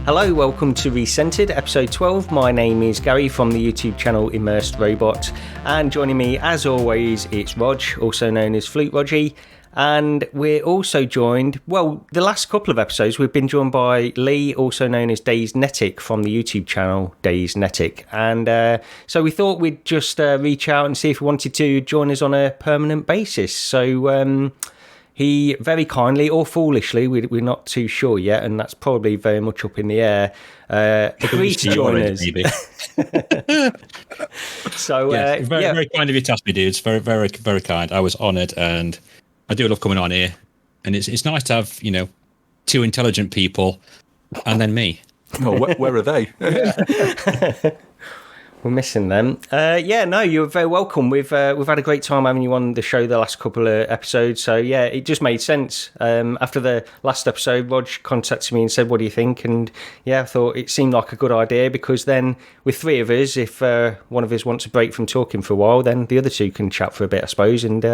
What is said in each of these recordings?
Hello, welcome to Recentered, episode 12. My name is Gary from the YouTube channel Immersed Robot, and joining me, as always, it's Rog, also known as Flute Rogie, and we're also joined, well, the last couple of episodes, we've been joined by Lee, also known as Dazednetic from the YouTube channel Dazednetic, and so we thought we'd just reach out and see if he wanted to join us on a permanent basis. So he very kindly, or foolishly, we're not too sure yet, and that's probably very much up in the air, agreed to join us. So, very kind of you to ask me, dudes. Very, very, very kind. I was honoured, and I do love coming on here. And it's nice to have, two intelligent people, and then me. Oh, where are they? We're missing them. You're very welcome. We've had a great time having you on the show the last couple of episodes. So yeah, it just made sense. After the last episode, Rog contacted me and said, "What do you think?" And yeah, I thought it seemed like a good idea because then with three of us, if one of us wants a break from talking for a while, then the other two can chat for a bit, I suppose. And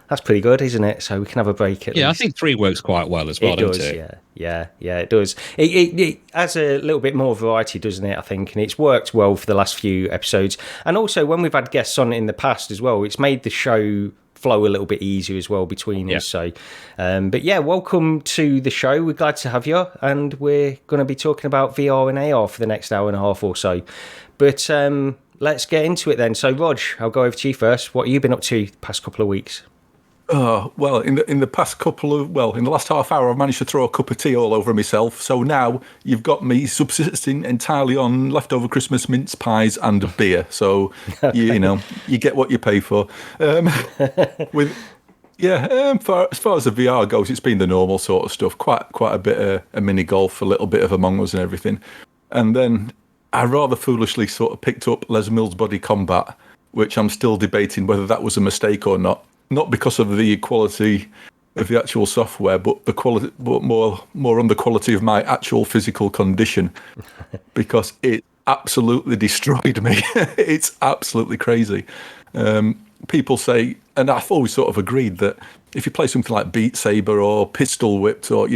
that's pretty good, isn't it? So we can have a break at least. I think three works quite well as well, doesn't it? Yeah, it does. It adds a little bit more variety, doesn't it, I think? And it's worked well for the last few episodes. And also, when we've had guests on in the past as well, it's made the show flow a little bit easier as well between us. So, but yeah, welcome to the show. We're glad to have you. And we're going to be talking about VR and AR for the next hour and a half or so. But let's get into it then. So, Rog, I'll go over to you first. What have you been up to the past couple of weeks? Well, in the past in the last half hour, I've managed to throw a cup of tea all over myself. So now you've got me subsisting entirely on leftover Christmas mince pies and beer. So you get what you pay for. As far as the VR goes, it's been the normal sort of stuff. Quite a bit of a mini golf, a little bit of Among Us and everything. And then I rather foolishly sort of picked up Les Mills Body Combat, which I'm still debating whether that was a mistake or not. Not because of the quality of the actual software, but the quality, but more on the quality of my actual physical condition, because it absolutely destroyed me. It's absolutely crazy. People say, and I've always sort of agreed that if you play something like Beat Saber or Pistol Whipped or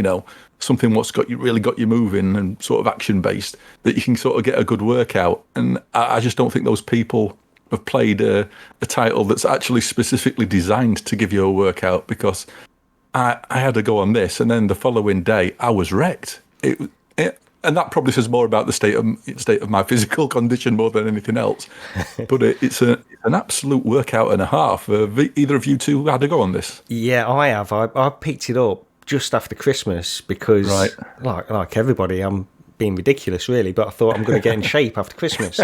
something what's really got you moving and sort of action based, that you can sort of get a good workout. And I just don't think those people have played a title that's actually specifically designed to give you a workout, because I had to go on this, and then the following day I was wrecked. And that probably says more about the state of my physical condition more than anything else. But it's an absolute workout and a half. Either of you two had to go on this? Yeah, I have. I picked it up just after Christmas because, like everybody, I'm being ridiculous really, but I thought I'm going to get in shape after Christmas,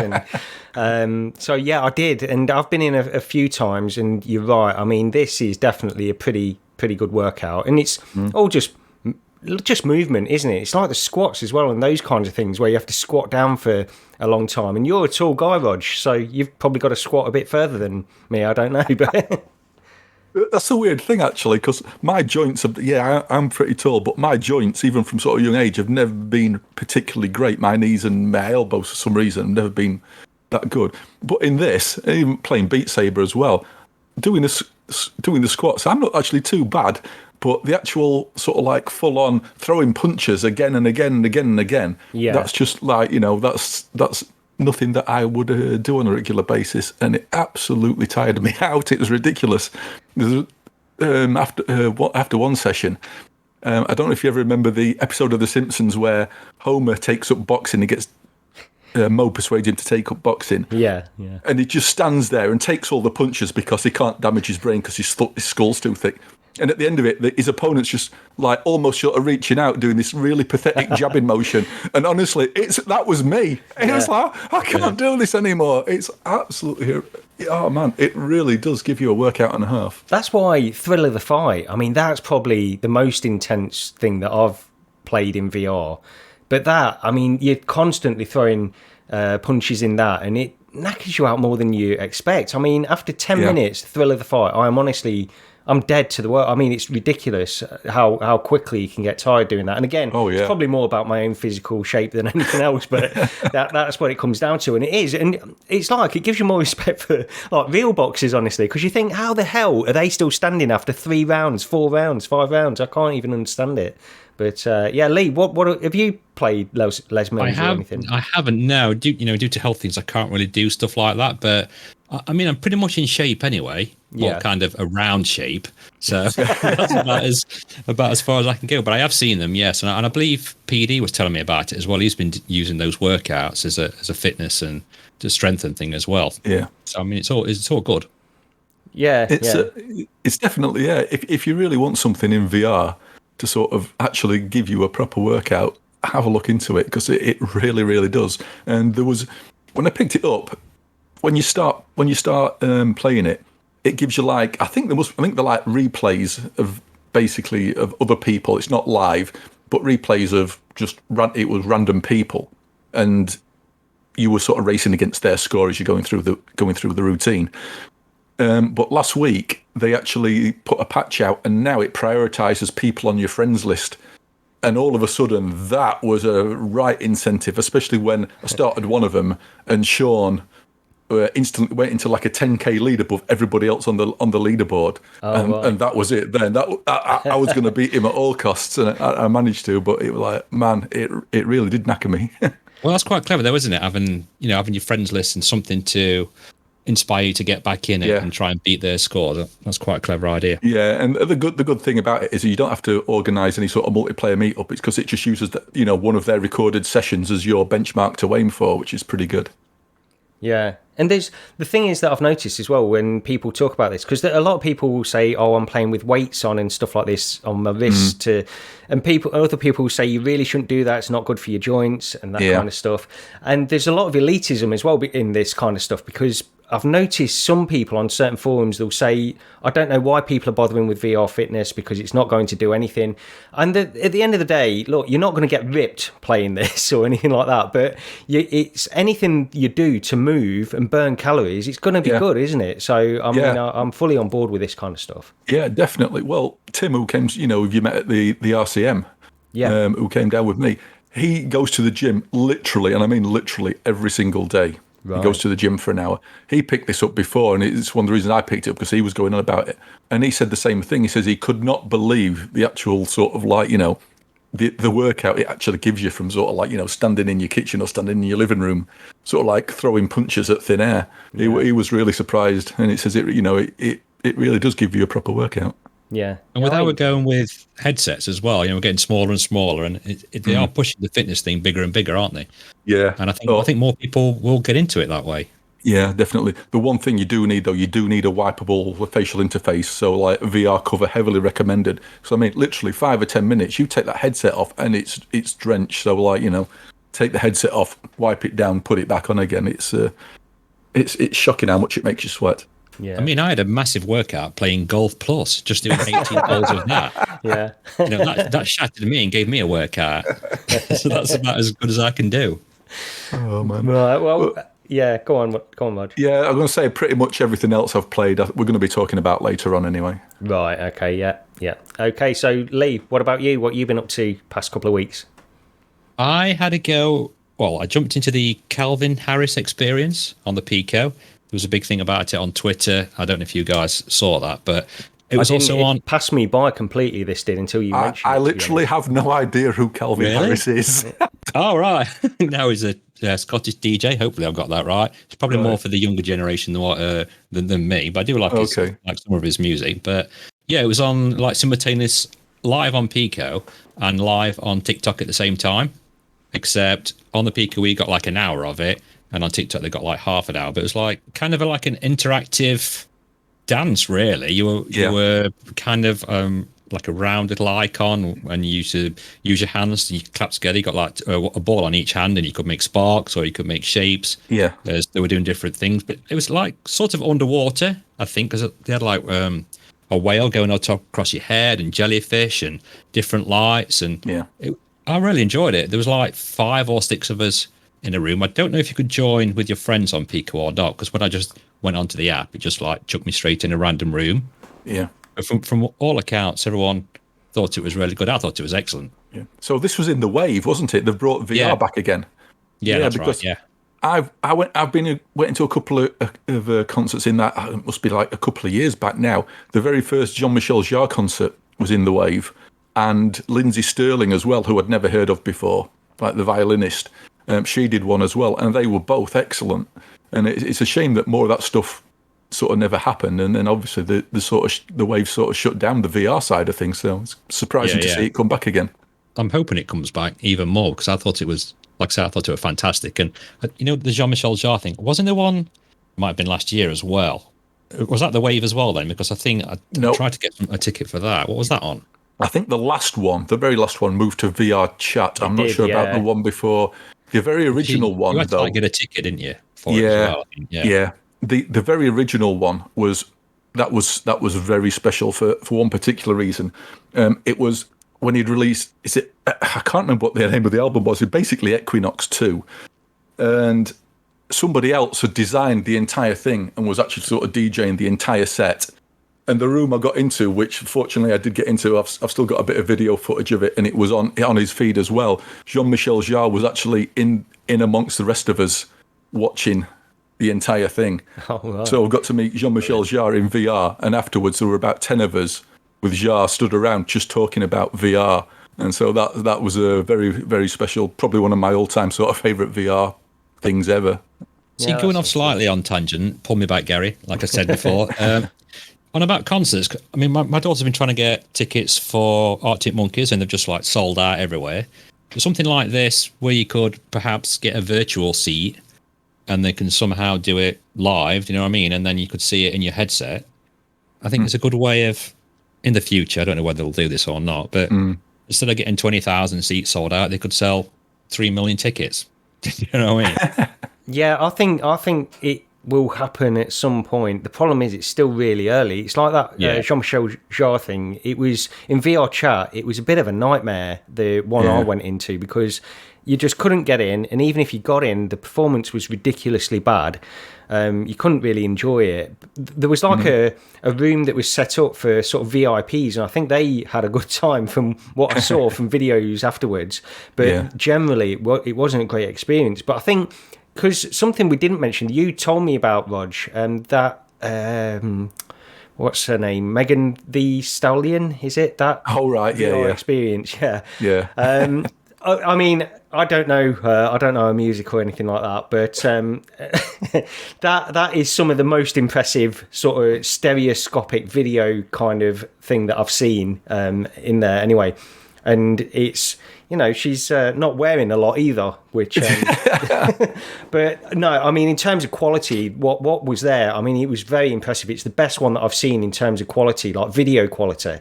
and so yeah, I did, and I've been in a few times, and you're right, I mean this is definitely a pretty good workout, and it's all just movement, isn't it? It's like the squats as well and those kinds of things where you have to squat down for a long time, and you're a tall guy, Rog, so you've probably got to squat a bit further than me, I don't know, but that's a weird thing, actually, because my joints I'm pretty tall, but my joints, even from sort of young age, have never been particularly great. My knees and my elbows, for some reason, have never been that good. But in this, even playing Beat Saber as well, doing the squats, I'm not actually too bad, but the actual sort of like full-on throwing punches again and again and again and again, that's just like, that's nothing that I would do on a regular basis, and it absolutely tired me out. It was ridiculous. After one session, I don't know if you ever remember the episode of The Simpsons where Homer takes up boxing. He gets Moe persuades him to take up boxing. Yeah. And he just stands there and takes all the punches because he can't damage his brain because his skull's too thick. And at the end of it, his opponent's just like almost sort of reaching out, doing this really pathetic jabbing motion. And honestly, that was me. And it's like, I can't do this anymore. It's absolutely, oh man, it really does give you a workout and a half. That's why Thrill of the Fight, I mean, that's probably the most intense thing that I've played in VR. But that, I mean, you're constantly throwing punches in that, and it knackers you out more than you expect. I mean, after 10 minutes, Thrill of the Fight, I'm dead to the world. I mean, it's ridiculous how quickly you can get tired doing that. And again, it's probably more about my own physical shape than anything else, but that's what it comes down to. And it is. And it's like, it gives you more respect for like real boxers, honestly, because you think, how the hell are they still standing after 3 rounds, 4 rounds, 5 rounds? I can't even understand it. But Lee, what have you played Les Mills or anything? I haven't. No, due to health things, I can't really do stuff like that. But I mean, I'm pretty much in shape anyway. Well, kind of a round shape. So that's about as far as I can go. But I have seen them, yes, and I believe PD was telling me about it as well. He's been using those workouts as a fitness and to strengthen thing as well. Yeah. So I mean, it's all good. Yeah, it's definitely If you really want something in VR to sort of actually give you a proper workout, have a look into it, because it really, really does. And there was, when I picked it up, when you start playing it, it gives you I think they're like replays of basically of other people. It's not live, but replays of it was random people, and you were sort of racing against their score as you're going through the routine. But last week, they actually put a patch out, and now it prioritises people on your friends list. And all of a sudden, that was a right incentive, especially when I started one of them, and Sean instantly went into like a 10k lead above everybody else on the leaderboard. And that was it then. I was going to beat him at all costs, and I managed to, but it was like, man, it really did knacker me. Well, that's quite clever though, isn't it? Having your friends list and something to inspire you to get back in it and try and beat their score. That's quite a clever idea. Yeah, and the good thing about it is you don't have to organise any sort of multiplayer meetup. It's because it just uses one of their recorded sessions as your benchmark to aim for, which is pretty good. Yeah, and the thing is that I've noticed as well when people talk about this, because a lot of people will say, "Oh, I'm playing with weights on and stuff like this on my wrist," and other people will say you really shouldn't do that. It's not good for your joints and that kind of stuff. And there's a lot of elitism as well in this kind of stuff, because I've noticed some people on certain forums, they'll say, I don't know why people are bothering with VR fitness because it's not going to do anything. And at the end of the day, look, you're not going to get ripped playing this or anything like that, but it's anything you do to move and burn calories, it's going to be good, isn't it? So, I mean, I'm fully on board with this kind of stuff. Yeah, definitely. Well, Tim, who came, you met at the RCM, who came down with me, he goes to the gym literally, and I mean literally every single day. Right. He goes to the gym for an hour. He picked this up before, and it's one of the reasons I picked it up, because he was going on about it. And he said the same thing. He says he could not believe the actual sort of the workout it actually gives you from sort of standing in your kitchen or standing in your living room, sort of throwing punches at thin air. Yeah. He was really surprised, and it says it really does give you a proper workout. Yeah, and with how we're going with headsets as well, we're getting smaller and smaller, and they are pushing the fitness thing bigger and bigger, aren't they? Yeah, and I think more people will get into it that way. Yeah, definitely. The one thing you do need though, you do need a wipeable facial interface. So VR cover, heavily recommended. So I mean, literally 5 or 10 minutes, you take that headset off, and it's drenched. So take the headset off, wipe it down, put it back on again. It's shocking how much it makes you sweat. Yeah. I mean, I had a massive workout playing Golf Plus, just doing 18 holes of that. Yeah. That shattered me and gave me a workout. So that's about as good as I can do. Oh, man. Right, well, yeah, go on, Rog. Yeah, I'm going to say pretty much everything else I've played, we're going to be talking about later on anyway. Right, okay, yeah. Okay, so Lee, what about you? What have you been up to past couple of weeks? I had a go, I jumped into the Calvin Harris experience on the Pico. There was a big thing about it on Twitter. I don't know if you guys saw that, but it was also on. It passed me by completely, this did, until you mentioned it. I literally have no idea who Calvin Harris is. Oh, right. Now he's a Scottish DJ. Hopefully I've got that right. It's probably more for the younger generation than me, but I do like some of his music. But yeah, it was on simultaneous live on Pico and live on TikTok at the same time, except on the Pico we got an hour of it. And on TikTok, they got half an hour. But it was kind of an interactive dance, really. You were kind of like a round little icon, and you used to use your hands. You clap together. You got a ball on each hand, and you could make sparks or you could make shapes. Yeah, they were doing different things. But it was sort of underwater, I think, because they had a whale going across your head and jellyfish and different lights. And I really enjoyed it. There was 5 or 6 of us in a room. I don't know if you could join with your friends on Pico or not, because when I just went onto the app, it just chucked me straight in a random room. Yeah. From all accounts, everyone thought it was really good. I thought it was excellent. Yeah. So this was in the wave, wasn't it? They've brought VR back again. Yeah, that's right. Yeah. Went into a couple of concerts in that. It must be like a couple of years back now. The very first Jean-Michel Jarre concert was in the wave, and Lindsay Sterling as well, who I'd never heard of before, like the violinist. She did one as well, and they were both excellent. And it's a shame that more of that stuff sort of never happened. And then obviously the wave sort of shut down the VR side of things. So it's surprising to see it come back again. I'm hoping it comes back even more, because I thought it was. Like I said, I thought it was fantastic. And, the Jean-Michel Jarre thing, wasn't there one, might have been last year as well? Was that the wave as well then? Because I think I tried to get a ticket for that. What was that on? I think the very last one moved to VR chat. I'm not sure about the one before. The very original one, you had though. To get a ticket, didn't you? For it as well, I think. Yeah. The very original one was very special for one particular reason. It was when he'd released, I can't remember what the name of the album was. It basically Equinox 2, and somebody else had designed the entire thing and was actually sort of DJing the entire set. And the room I got into, which fortunately I did get into, I've still got a bit of video footage of it, and it was on his feed as well. Jean-Michel Jarre was actually in amongst the rest of us watching the entire thing. Oh, wow. So I got to meet Jean-Michel Jarre in VR, and afterwards there were about 10 of us with Jarre stood around just talking about VR. And so that was a very, very special, probably one of my all-time sort of favourite VR things ever. See, going off slightly on tangent, pull me back, Gary, like I said before. On about concerts, I mean, my daughter's been trying to get tickets for Arctic Monkeys, and they've just like sold out everywhere. But something like this, where you could perhaps get a virtual seat, and they can somehow do it live, do you know what I mean? And then you could see it in your headset. I think it's a good way of, in the future, I don't know whether they'll do this or not, but instead of getting 20,000 seats sold out, they could sell 3 million tickets. Do you know what I mean? Yeah, I think it will happen at some point. The problem is it's still really early. It's like that Jean-Michel Jarre thing. It was in VR chat. It was a bit of a nightmare, the one I went into, because you just couldn't get in, and even if you got in, the performance was ridiculously bad. You couldn't really enjoy it. There was like a room that was set up for sort of VIPs, and I think they had a good time from what I saw from videos afterwards. But generally, it wasn't a great experience. But I think, because something we didn't mention, you told me about, Rog, that, what's her name? Megan Thee Stallion, is it? That VR experience, yeah. I mean, I don't know her. I don't know her music or anything like that, but that is some of the most impressive sort of stereoscopic video kind of thing that I've seen in there anyway. And it's, she's not wearing a lot either, which... but no, I mean, in terms of quality, what was there, I mean, it was very impressive. It's the best one that I've seen in terms of quality, like video quality.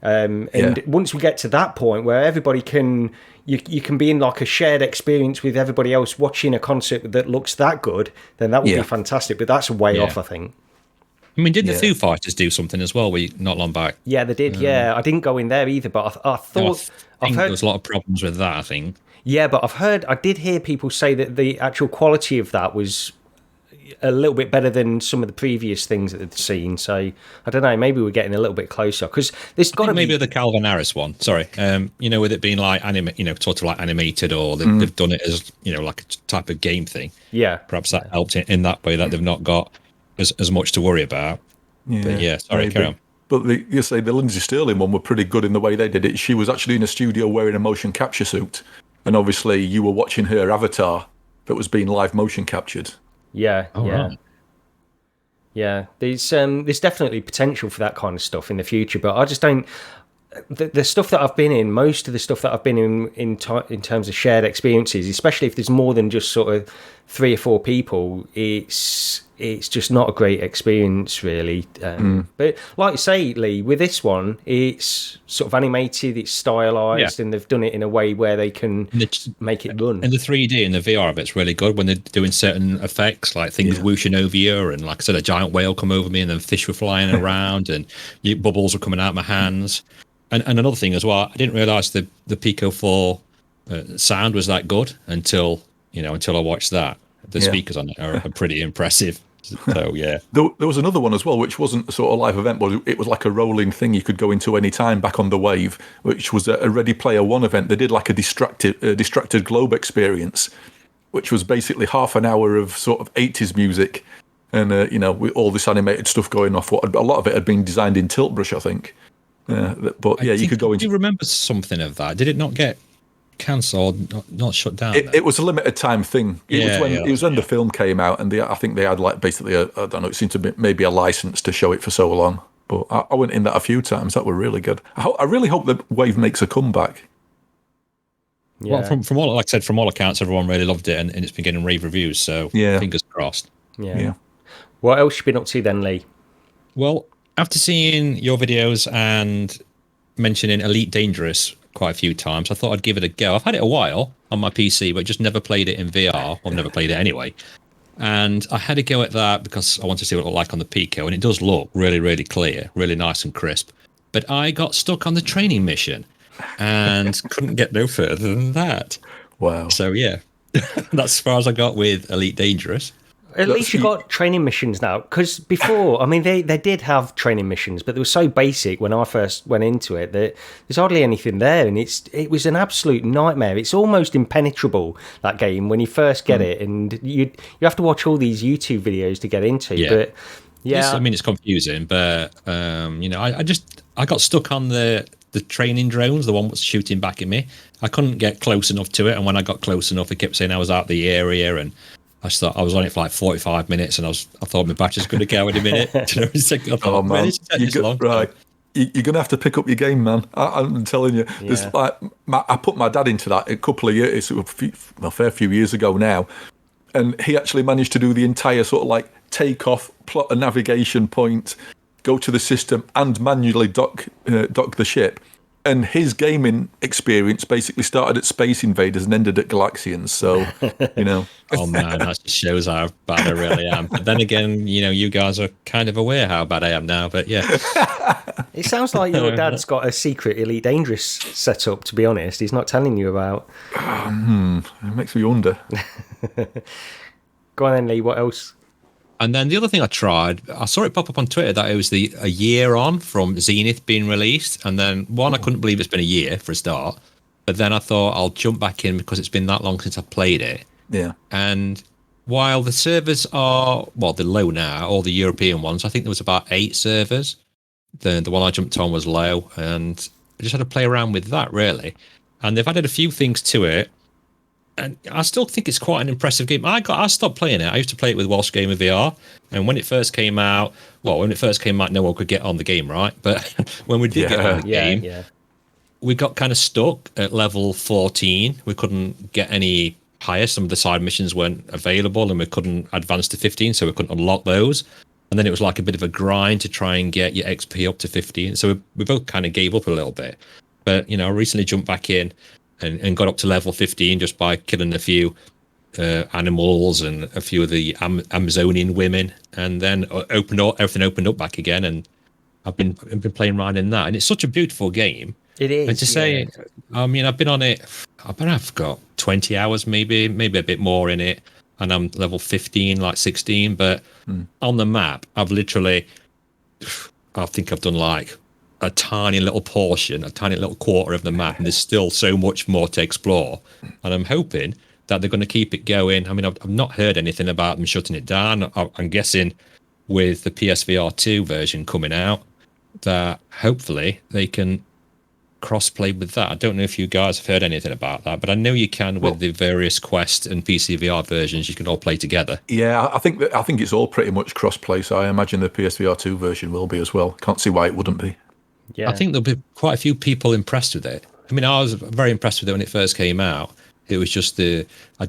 And once we get to that point where everybody can... You can be in like a shared experience with everybody else watching a concert that looks that good, then that would be fantastic. But that's way off, I think. I mean, did the Foo Fighters do something as well not long back? Yeah, they did, I didn't go in there either, but I thought... I think there was a lot of problems with that, I think. Yeah, but I did hear people say that the actual quality of that was a little bit better than some of the previous things that they'd seen. So I don't know, maybe we're getting a little bit closer, because there's got to be maybe the Calvin Harris one. Sorry, with it being like sort of like animated, or they've done it as like a type of game thing. Yeah, perhaps that helped in that way, that they've not got as much to worry about. Yeah, but sorry, carry on. But the Lindsay Sterling one were pretty good in the way they did it. She was actually in a studio wearing a motion capture suit, and obviously you were watching her avatar that was being live motion captured. Yeah, Right. Yeah. There's definitely potential for that kind of stuff in the future, but I just don't. The stuff that I've been in, most of the stuff that I've been in terms of shared experiences, especially if there's more than just sort of 3 or 4 people, it's just not a great experience, really. But like you say, Lee, with this one, it's sort of animated, it's stylized, and they've done it in a way where they can make it run. And the 3D and the VR bit's really good when they're doing certain effects, like things whooshing over you, and like I said, a giant whale come over me, and then fish were flying around, and bubbles were coming out of my hands. And another thing as well, I didn't realise the Pico 4 sound was that good until I watched that. The speakers on it are pretty impressive. So yeah, there was another one as well, which wasn't a sort of live event, but it was like a rolling thing you could go into any time back on the Wave, which was a Ready Player One event. They did like a distracted globe experience, which was basically half an hour of sort of 80s music, and with all this animated stuff going off. A lot of it had been designed in Tiltbrush, I think. But yeah, you could go into. Do you remember something of that? Did it not get cancelled, not shut down? It was a limited time thing. It was when the film came out, and I think they had like basically I don't know. It seemed to be maybe a license to show it for so long. But I went in that a few times. That were really good. I really hope that Wave makes a comeback. Yeah. Well, from all, like I said, from all accounts, everyone really loved it, and it's been getting rave reviews. So fingers crossed. Yeah. What else you been up to then, Lee? Well, after seeing your videos and mentioning Elite Dangerous quite a few times, I thought I'd give it a go. I've had it a while on my PC, but just never played it in VR, or never played it anyway. And I had a go at that because I wanted to see what it looked like on the Pico, and it does look really, really clear, really nice and crisp. But I got stuck on the training mission and couldn't get no further than that. Wow. So yeah, that's as far as I got with Elite Dangerous. At least you got training missions now, because before, I mean, they did have training missions, but they were so basic when I first went into it that there's hardly anything there, and it was an absolute nightmare. It's almost impenetrable, that game, when you first get it, and you have to watch all these YouTube videos to get into. Yeah. But I mean, it's confusing, but I got stuck on the training drones, the one was shooting back at me. I couldn't get close enough to it, and when I got close enough, it kept saying I was out the area, and I thought I was on it for like 45 minutes, and I thought my battery's going to go in a minute. Oh man, right? You're going to have to pick up your game, man. I'm telling you. There's I put my dad into that a couple of years, a fair few years ago now, and he actually managed to do the entire sort of like take off, plot a navigation point, go to the system, and manually dock the ship. And his gaming experience basically started at Space Invaders and ended at Galaxians. So, Oh man, that just shows how bad I really am. But then again, you guys are kind of aware how bad I am now. But yeah. It sounds like your dad's got a secret Elite Dangerous set up, to be honest. He's not telling you about. It makes me wonder. Go on then, Lee, what else? And then the other thing I tried, I saw it pop up on Twitter that it was a year on from Zenith being released. And then, I couldn't believe it's been a year for a start. But then I thought I'll jump back in because it's been that long since I've played it. Yeah. And while the servers are, they're low now, all the European ones, I think there was about 8 servers. The one I jumped on was low. And I just had to play around with that, really. And they've added a few things to it. And I still think it's quite an impressive game. I stopped playing it. I used to play it with Walsh Gamer VR, and when it first came out, no one could get on the game, right? But when we did get on the game, we got kind of stuck at level 14. We couldn't get any higher. Some of the side missions weren't available, and we couldn't advance to 15, so we couldn't unlock those. And then it was like a bit of a grind to try and get your XP up to 15. So we both kind of gave up a little bit. But I recently jumped back in and got up to level 15 just by killing a few animals and a few of the Amazonian women, and then everything opened up back again, and I've been playing around in that, and it's such a beautiful game. It is. And to say, I mean, I've been on it. I've got 20 hours, maybe a bit more in it, and I'm level 15, like 16. But on the map, I think I've done like a tiny little portion, a tiny little quarter of the map, and there's still so much more to explore. And I'm hoping that they're going to keep it going. I mean, I've not heard anything about them shutting it down. I'm guessing with the PS VR2 version coming out, that hopefully they can cross-play with that. I don't know if you guys have heard anything about that, but I know you can with the various Quest and PC VR versions. You can all play together. Yeah, I think it's all pretty much cross-play, so I imagine the PSVR2 version will be as well. Can't see why it wouldn't be. Yeah. I think there'll be quite a few people impressed with it. I mean, I was very impressed with it when it first came out. It was just I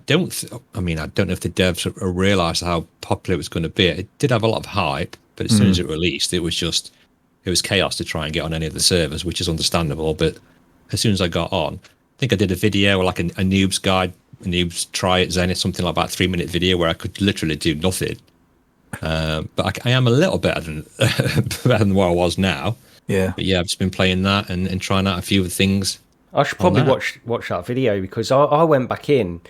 don't know if the devs realised how popular it was going to be. It did have a lot of hype, but as soon as it released, it was chaos to try and get on any of the servers, which is understandable. But as soon as I got on, I think I did a video, like a noob's guide, a noob's try at Zenith, something like that, 3-minute video where I could literally do nothing. But I am a little better than where I was now. Yeah. But yeah, I've just been playing that and trying out a few of the things. I should probably watch that video, because I went back in.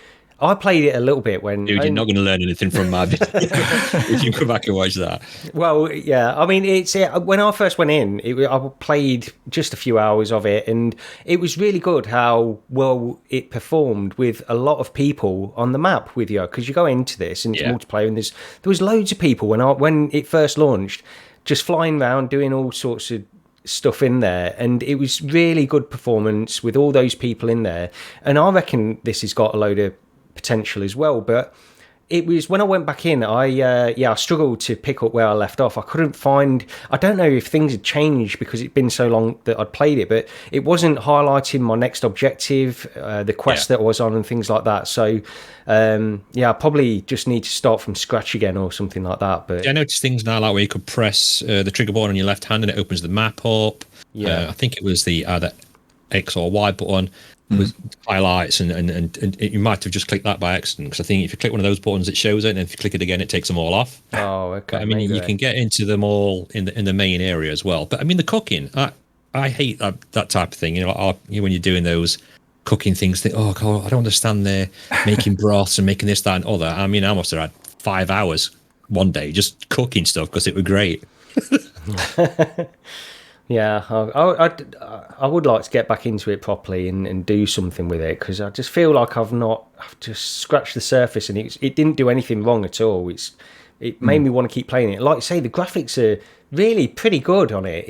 I played it a little bit when... Dude, you're not going to learn anything from my video if you come back and watch that. Well, yeah, I mean, when I first went in, I played just a few hours of it, and it was really good how well it performed with a lot of people on the map with you, because you go into this and it's multiplayer, and there was loads of people when it first launched, just flying around doing all sorts of stuff in there, and it was really good performance with all those people in there. And I reckon this has got a load of potential as well, but it was when I went back in, I struggled to pick up where I left off. I couldn't find, I don't know if things had changed because it'd been so long that I'd played it, but it wasn't highlighting my next objective, the quest that I was on and things like that. So I probably just need to start from scratch again or something like that. But I noticed things now like where you could press the trigger button on your left hand and it opens the map up. I think it was the either X or Y button with highlights, and you might have just clicked that by accident, because I think if you click one of those buttons it shows it, and if you click it again it takes them all off. Oh, okay. But, I mean, you can get into them all in the main area as well. But I mean, the cooking, I hate that type of thing. When you're doing those cooking things, think, oh god, I don't understand they're making broths and making this, that, and other. I mean, I must have had 5 hours one day just cooking stuff because it was great. Yeah, I would like to get back into it properly and do something with it, because I just feel like I've just scratched the surface, and it didn't do anything wrong at all. It made me want to keep playing it. Like I say, the graphics are really pretty good on it.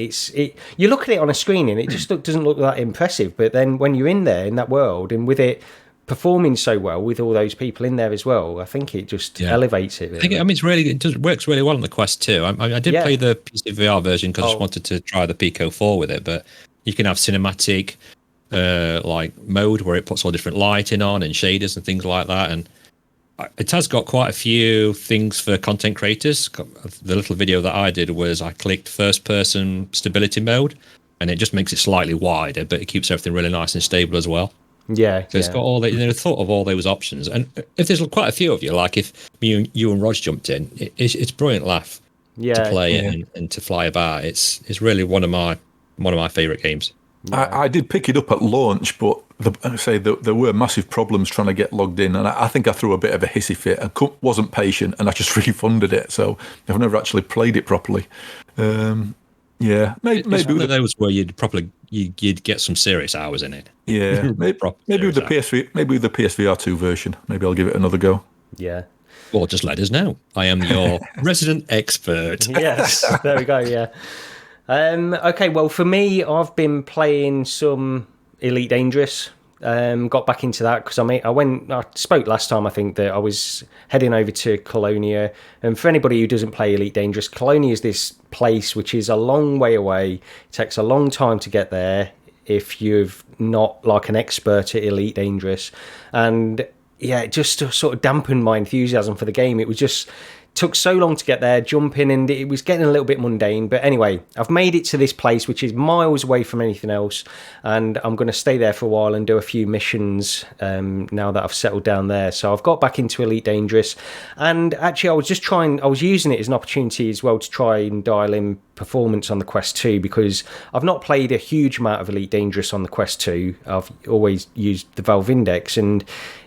You look at it on a screen and it just doesn't look that impressive, but then when you're in there in that world and with it performing so well with all those people in there as well, I think it just elevates it. Really. I mean, it works really well on the Quest 2. I did play the PC VR version because I just wanted to try the Pico 4 with it, but you can have cinematic mode where it puts all different lighting on and shaders and things like that, and it has got quite a few things for content creators. The little video that I did was I clicked first person stability mode, and it just makes it slightly wider, but it keeps everything really nice and stable as well. Yeah, so it's got all the thought of all those options, and if there's quite a few of you, like if you and Rog jumped in, it's brilliant laugh to play it and to fly about. It's really one of my favorite games. I did pick it up at launch, but there were massive problems trying to get logged in, and I think I threw a bit of a hissy fit and wasn't patient, and I just refunded it. So I've never actually played it properly. Maybe one of those where you'd get some serious hours in it. Yeah, maybe with the PSVR2 version. Maybe I'll give it another go. Yeah. Or just let us know. I am your resident expert. Yes, there we go. Yeah. Okay, well, for me, I've been playing some Elite Dangerous. Got back into that because I spoke last time, I think, that I was heading over to Colonia. And for anybody who doesn't play Elite Dangerous, Colonia is this place which is a long way away. It takes a long time to get there if you're not like an expert at Elite Dangerous. And yeah, it just sort of dampened my enthusiasm for the game. It was just took so long to get there, jumping, and it was getting a little bit mundane. But anyway, I've made it to this place, which is miles away from anything else, and I'm going to stay there for a while and do a few missions now that I've settled down there. So I've got back into Elite Dangerous, and actually I was using it as an opportunity as well to try and dial in performance on the Quest 2, because I've not played a huge amount of Elite Dangerous on the Quest 2. I've always used the Valve Index, and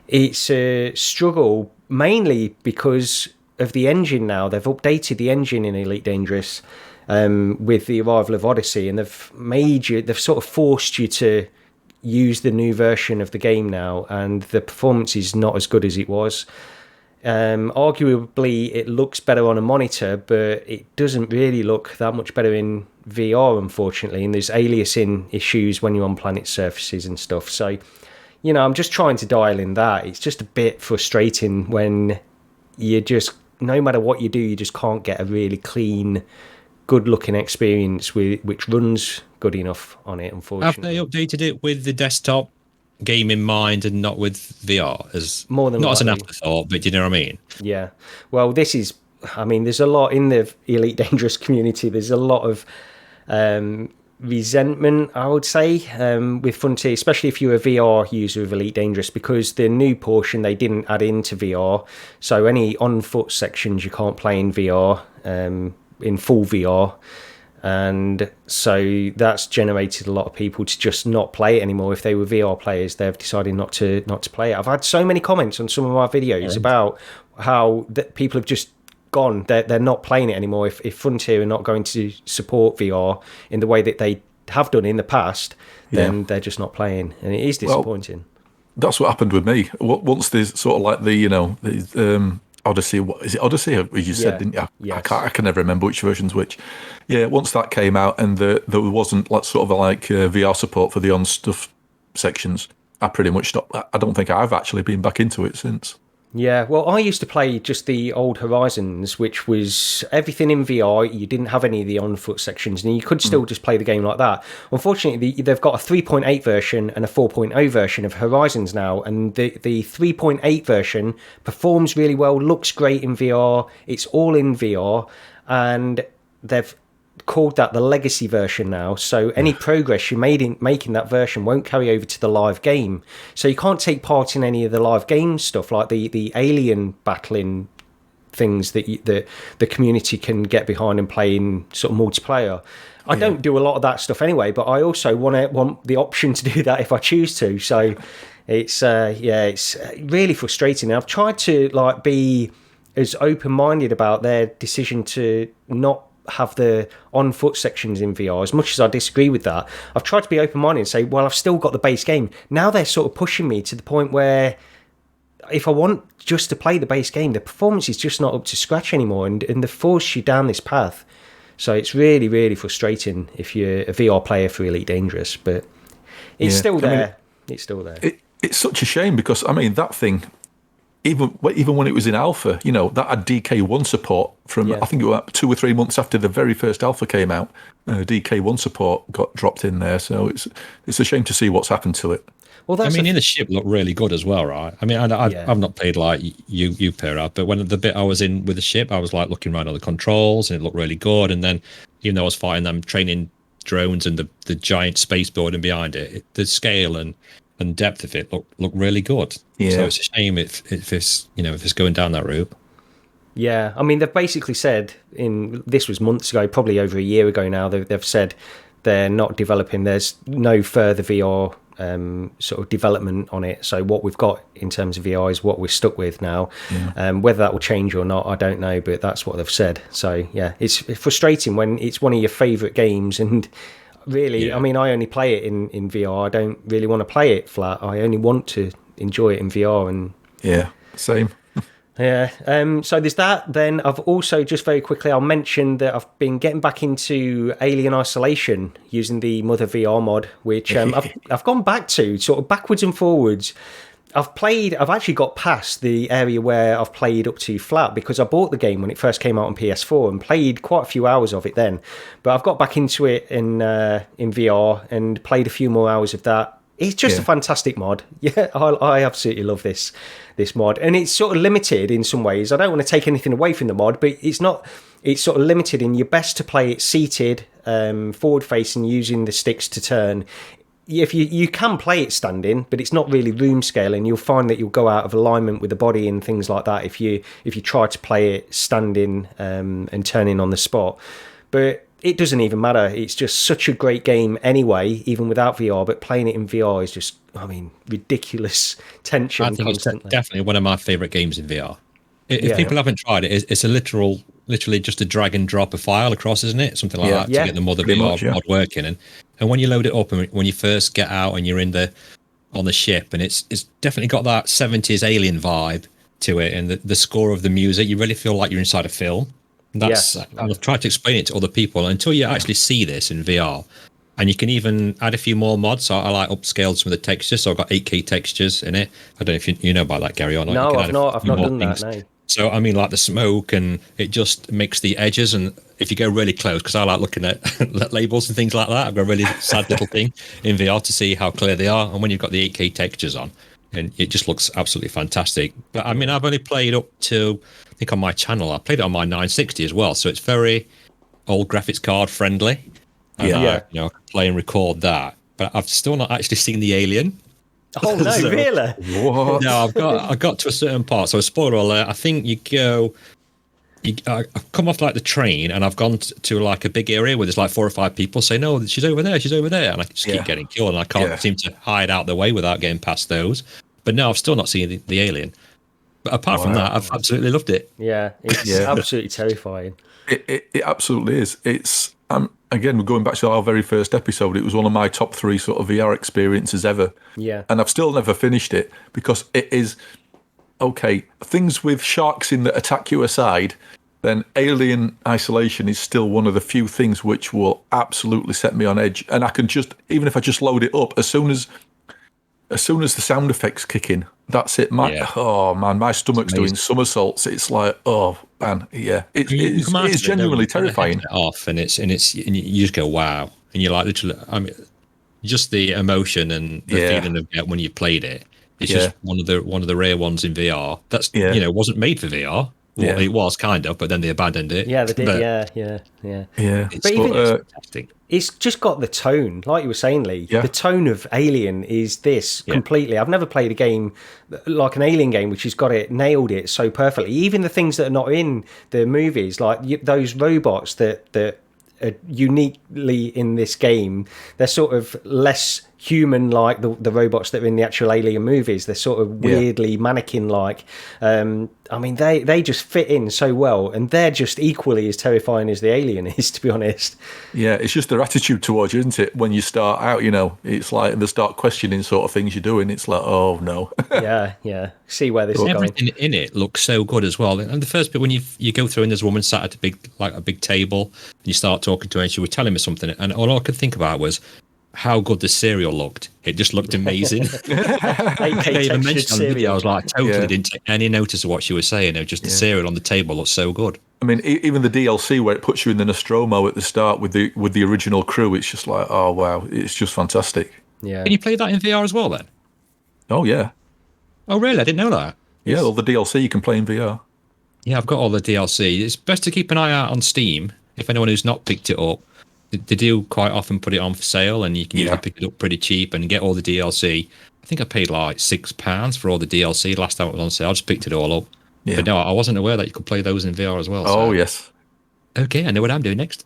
it's a struggle mainly because of the engine now. They've updated the engine in Elite Dangerous with the arrival of Odyssey, and they've sort of forced you to use the new version of the game now, and the performance is not as good as it was. Arguably, it looks better on a monitor, but it doesn't really look that much better in VR, unfortunately, and there's aliasing issues when you're on planet surfaces and stuff. So, I'm just trying to dial in that. It's just a bit frustrating when you just, no matter what you do, you just can't get a really clean, good-looking experience which runs good enough on it, unfortunately. Have they updated it with the desktop game in mind and not with VR? As more than not likely. As an afterthought, but do you know what I mean? Yeah. Well, there's a lot in the Elite Dangerous community. There's a lot of resentment, I would say, with Frontier, especially if you're a VR user of Elite Dangerous, because the new portion they didn't add into VR, so any on-foot sections you can't play in VR, in full VR, And so that's generated a lot of people to just not play it anymore. If they were VR players, they've decided not to play it. I've had so many comments on some of my videos about how that people have just gone. They're not playing it anymore. If Frontier are not going to support VR in the way that they have done in the past, then they're just not playing, and it is disappointing. That's what happened with me. Once there's sort of like the Odyssey, what is it, Odyssey? As you said, didn't you? Yes. I can never remember which version's which. Yeah, once that came out and there wasn't like sort of like VR support for the on stuff sections, I pretty much stopped. I don't think I've actually been back into it since. Yeah, well, I used to play just the old Horizons, which was everything in VR. You didn't have any of the on-foot sections, and you could still just play the game like that. Unfortunately, they've got a 3.8 version and a 4.0 version of Horizons now, and the 3.8 version performs really well, looks great in VR. It's all in VR, and they've called that the legacy version now, so any progress you made in making that version won't carry over to the live game, so you can't take part in any of the live game stuff like the alien battling things that the community can get behind and play in sort of multiplayer. I don't do a lot of that stuff anyway, but I also want the option to do that if I choose to, so it's it's really frustrating. I've tried to like be as open-minded about their decision to not have the on-foot sections in VR. As much as I disagree with that, I've tried to be open-minded and say, well, I've still got the base game. Now they're sort of pushing me to the point where if I want just to play the base game, the performance is just not up to scratch anymore, and they force you down this path. So it's really, really frustrating if you're a VR player for Elite Dangerous, but it's still there. It's still there. It's such a shame because, I mean, that thing, even when it was in alpha, you know, that had DK1 support from, I think it was 2 or 3 months after the very first alpha came out. DK1 support got dropped in there, so it's a shame to see what's happened to it. Well, I mean, in the ship looked really good as well, right? I mean, I've not played like you pair up, but when the bit I was in with the ship, I was like looking around all the controls, and it looked really good. And then, even though I was fighting them training drones and the giant space building behind it, the scale and depth of it look really good. Yeah. So it's a shame if it's going down that route. Yeah, I mean, they've basically said this was months ago, probably over a year ago now. They've said they're not developing. There's no further VR sort of development on it. So what we've got in terms of VR is what we're stuck with now. Yeah. Whether that will change or not, I don't know, but that's what they've said. So yeah, it's frustrating when it's one of your favourite games and. Really, I mean, I only play it in VR. I don't really want to play it flat. I only want to enjoy it in VR. And yeah, same. Yeah. So there's that. Then I've also, just very quickly, I'll mention that I've been getting back into Alien Isolation using the Mother VR mod, which I've gone back to sort of backwards and forwards. I've actually got past the area where I've played up to flat because I bought the game when it first came out on PS4 and played quite a few hours of it then. But I've got back into it in VR and played a few more hours of that. It's just a fantastic mod. Yeah, I absolutely love this mod. And it's sort of limited in some ways. I don't want to take anything away from the mod, but it's sort of limited in you're best to play it seated, forward facing, using the sticks to turn. If you can play it standing, but it's not really room scale, and you'll find that you'll go out of alignment with the body and things like that if you try to play it standing and turning on the spot. But it doesn't even matter. It's just such a great game anyway, even without VR. But playing it in VR is just, I mean, ridiculous tension. I think constantly. It's definitely one of my favourite games in VR. If people haven't tried it, it's a literally just a drag and drop a file across, isn't it? Something like that to get the Mother VR mod working. And when you load it up and when you first get out and you're on the ship, and it's definitely got that 70s alien vibe to it, and the score of the music, you really feel like you're inside a film. I've tried to explain it to other people until you actually see this in VR. And you can even add a few more mods. So I like upscaled some of the textures. So I've got 8K textures in it. I don't know if you know about that, Gary, or not. No, I've not done that, no. So, I mean, like the smoke, and it just makes the edges. And if you go really close, because I like looking at labels and things like that, I've got a really sad little thing in VR to see how clear they are. And when you've got the 8K textures on, and it just looks absolutely fantastic. But, I mean, I've only played up to, I think on my channel, I played it on my 960 as well. So it's very old graphics card friendly. And I can play and record that. But I've still not actually seen the alien. Oh no, so, really? What? No, I got to a certain part. So spoiler alert, I think you I've come off like the train and I've gone to like a big area where there's like 4 or 5 people saying, "No, she's over there, and I just keep getting killed, and I can't seem to hide out the way without getting past those. But no, I've still not seen the alien. But apart from that, I've absolutely loved it. Yeah, it's absolutely terrifying. It absolutely is. It's again, going back to our very first episode, it was one of my top 3 sort of VR experiences ever. Yeah, and I've still never finished it because it is okay. Things with sharks in that attack you aside, then Alien Isolation is still one of the few things which will absolutely set me on edge. And I can just, even if I just load it up, as soon as the sound effects kick in, that's it. Oh man, my stomach's doing somersaults. It's like, oh man, it's genuinely terrifying. And you just go wow, and you're like literally. I mean, just the emotion and the feeling of it when you played it. It's just one of the rare ones in VR. That's wasn't made for VR. Well, it was kind of, but then they abandoned it. Yeah, they did. Yeah. But even fantastic. It's just got the tone, like you were saying, Lee. Yeah. The tone of Alien is this completely. I've never played a game like an Alien game which has nailed it so perfectly. Even the things that are not in the movies, like those robots that are uniquely in this game, they're sort of less human like the robots that are in the actual Alien movies. They're sort of weirdly mannequin like. I mean, they just fit in so well, and they're just equally as terrifying as the alien is, to be honest. Yeah, it's just their attitude towards you, isn't it? When you start out, it's like they start questioning sort of things you're doing. It's like, oh no. yeah. See where this is going. Everything in it looks so good as well. And the first bit when you go through and there's a woman sat at a big table, and you start talking to her, and she was telling me something, and all I could think about was how good the cereal looked. It just looked amazing. I even mentioned on the video, I was like, totally didn't take any notice of what she was saying. It was just the cereal on the table looked so good. I mean, even the DLC where it puts you in the Nostromo at the start with the original crew, it's just like, oh wow, it's just fantastic. Yeah. Can you play that in VR as well then? Oh yeah. Oh really? I didn't know that. Yeah, all the DLC you can play in VR. Yeah, I've got all the DLC. It's best to keep an eye out on Steam if anyone who's not picked it up. They do quite often put it on for sale, and you can usually pick it up pretty cheap and get all the DLC. I think I paid like £6 for all the DLC last time it was on sale. I just picked it all up. Yeah. But no, I wasn't aware that you could play those in VR as well. Oh, yes. Okay, I know what I'm doing next.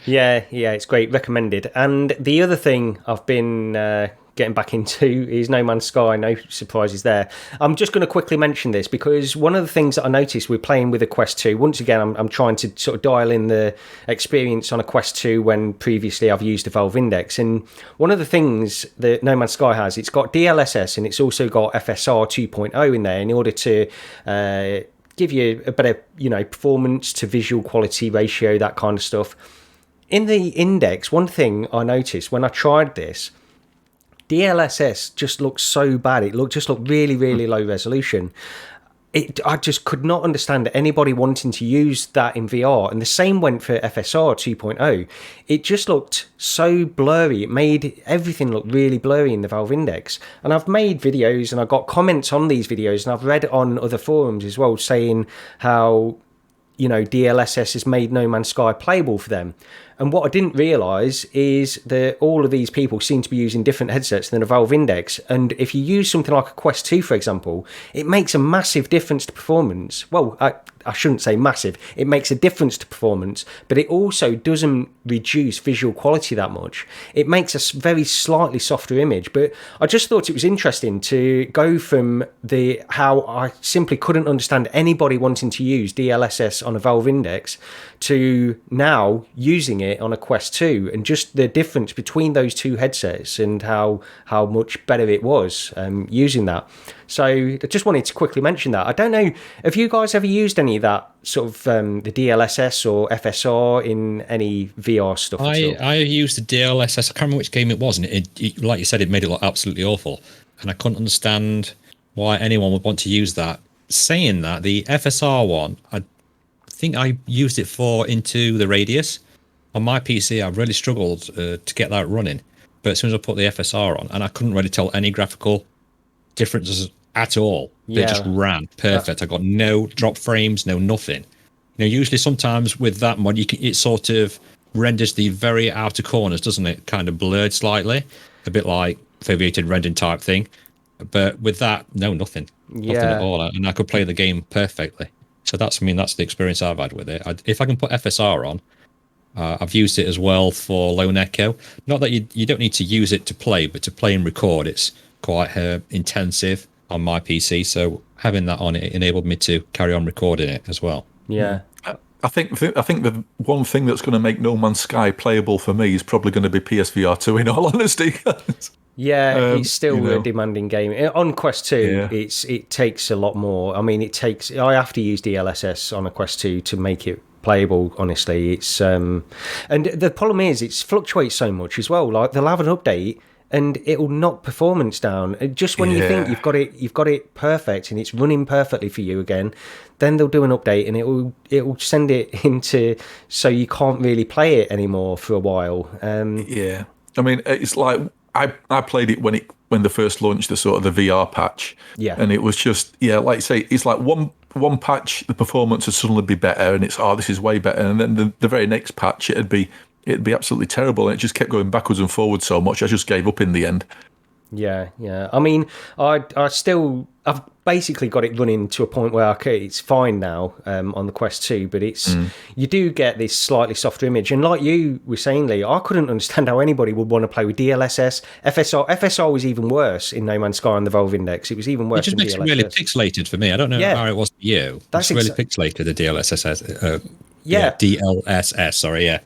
Yeah, it's great. Recommended. And the other thing I've been getting back into is No Man's Sky. No surprises there. I'm just going to quickly mention this because one of the things that I noticed we're playing with a Quest 2. Once again, I'm trying to sort of dial in the experience on a Quest 2 when previously I've used a Valve Index. And one of the things that No Man's Sky has, it's got DLSS and it's also got FSR 2.0 in there in order to give you a better, performance to visual quality ratio, that kind of stuff. In the Index, one thing I noticed when I tried this, DLSS just looked so bad. It just looked really, really low resolution. I just could not understand anybody wanting to use that in VR. And the same went for FSR 2.0. It just looked so blurry. It made everything look really blurry in the Valve Index. And I've made videos and I've got comments on these videos and I've read on other forums as well saying how, DLSS has made No Man's Sky playable for them. And what I didn't realise is that all of these people seem to be using different headsets than a Valve Index. And if you use something like a Quest 2, for example, it makes a massive difference to performance. Well, I shouldn't say massive. It makes a difference to performance, but it also doesn't reduce visual quality that much. It makes a very slightly softer image. But I just thought it was interesting to go from how I simply couldn't understand anybody wanting to use DLSS on a Valve Index to now using it on a Quest 2, and just the difference between those two headsets and how much better it was using that. So I just wanted to quickly mention that. I don't know, have you guys ever used any of that sort of the DLSS or FSR in any VR stuff at all? I used the DLSS. I can't remember which game it was, and it, like you said, it made it look absolutely awful. And I couldn't understand why anyone would want to use that. Saying that, the FSR one, I think I used it for Into the Radius. On my PC, I really struggled to get that running. But as soon as I put the FSR on, and I couldn't really tell any graphical differences at all. They just ran perfect. I got no drop frames, no nothing. Usually sometimes with that mod, it sort of renders the very outer corners, doesn't it? Kind of blurred slightly, a bit like foveated rendering type thing. But with that, nothing at all, and I could play the game perfectly. So that's the experience I've had with it. If I can put FSR on, I've used it as well for Lone Echo. Not that you don't need to use it to play, but to play and record, it's quite intensive on my PC. So having that on, it enabled me to carry on recording it as well. Yeah. I think the one thing that's going to make No Man's Sky playable for me is probably going to be PSVR2, in all honesty. Yeah, it's still a demanding game. On Quest 2, it takes a lot more. I mean, I have to use DLSS on a Quest 2 to make it playable, honestly. It's and the problem is it fluctuates so much as well. Like, they'll have an update and it'll knock performance down. Just when you think you've got it perfect and it's running perfectly for you again, then they'll do an update and it'll send it into so you can't really play it anymore for a while. I mean, it's like I played it when they first launched the sort of the VR patch, and it was just like you say, it's like one patch the performance would suddenly be better, and it's this is way better, and then the very next patch it'd be absolutely terrible, and it just kept going backwards and forwards so much I just gave up in the end. Yeah. I mean, I've basically got it running to a point where it's fine now on the Quest 2, but you do get this slightly softer image. And like you were saying, Lee, I couldn't understand how anybody would want to play with DLSS. FSR was even worse in No Man's Sky on the Valve Index. It was even worse than DLSS. It just makes it really pixelated for me. I don't know how it was for you. It's really pixelated, the DLSS. DLSS, sorry, yeah.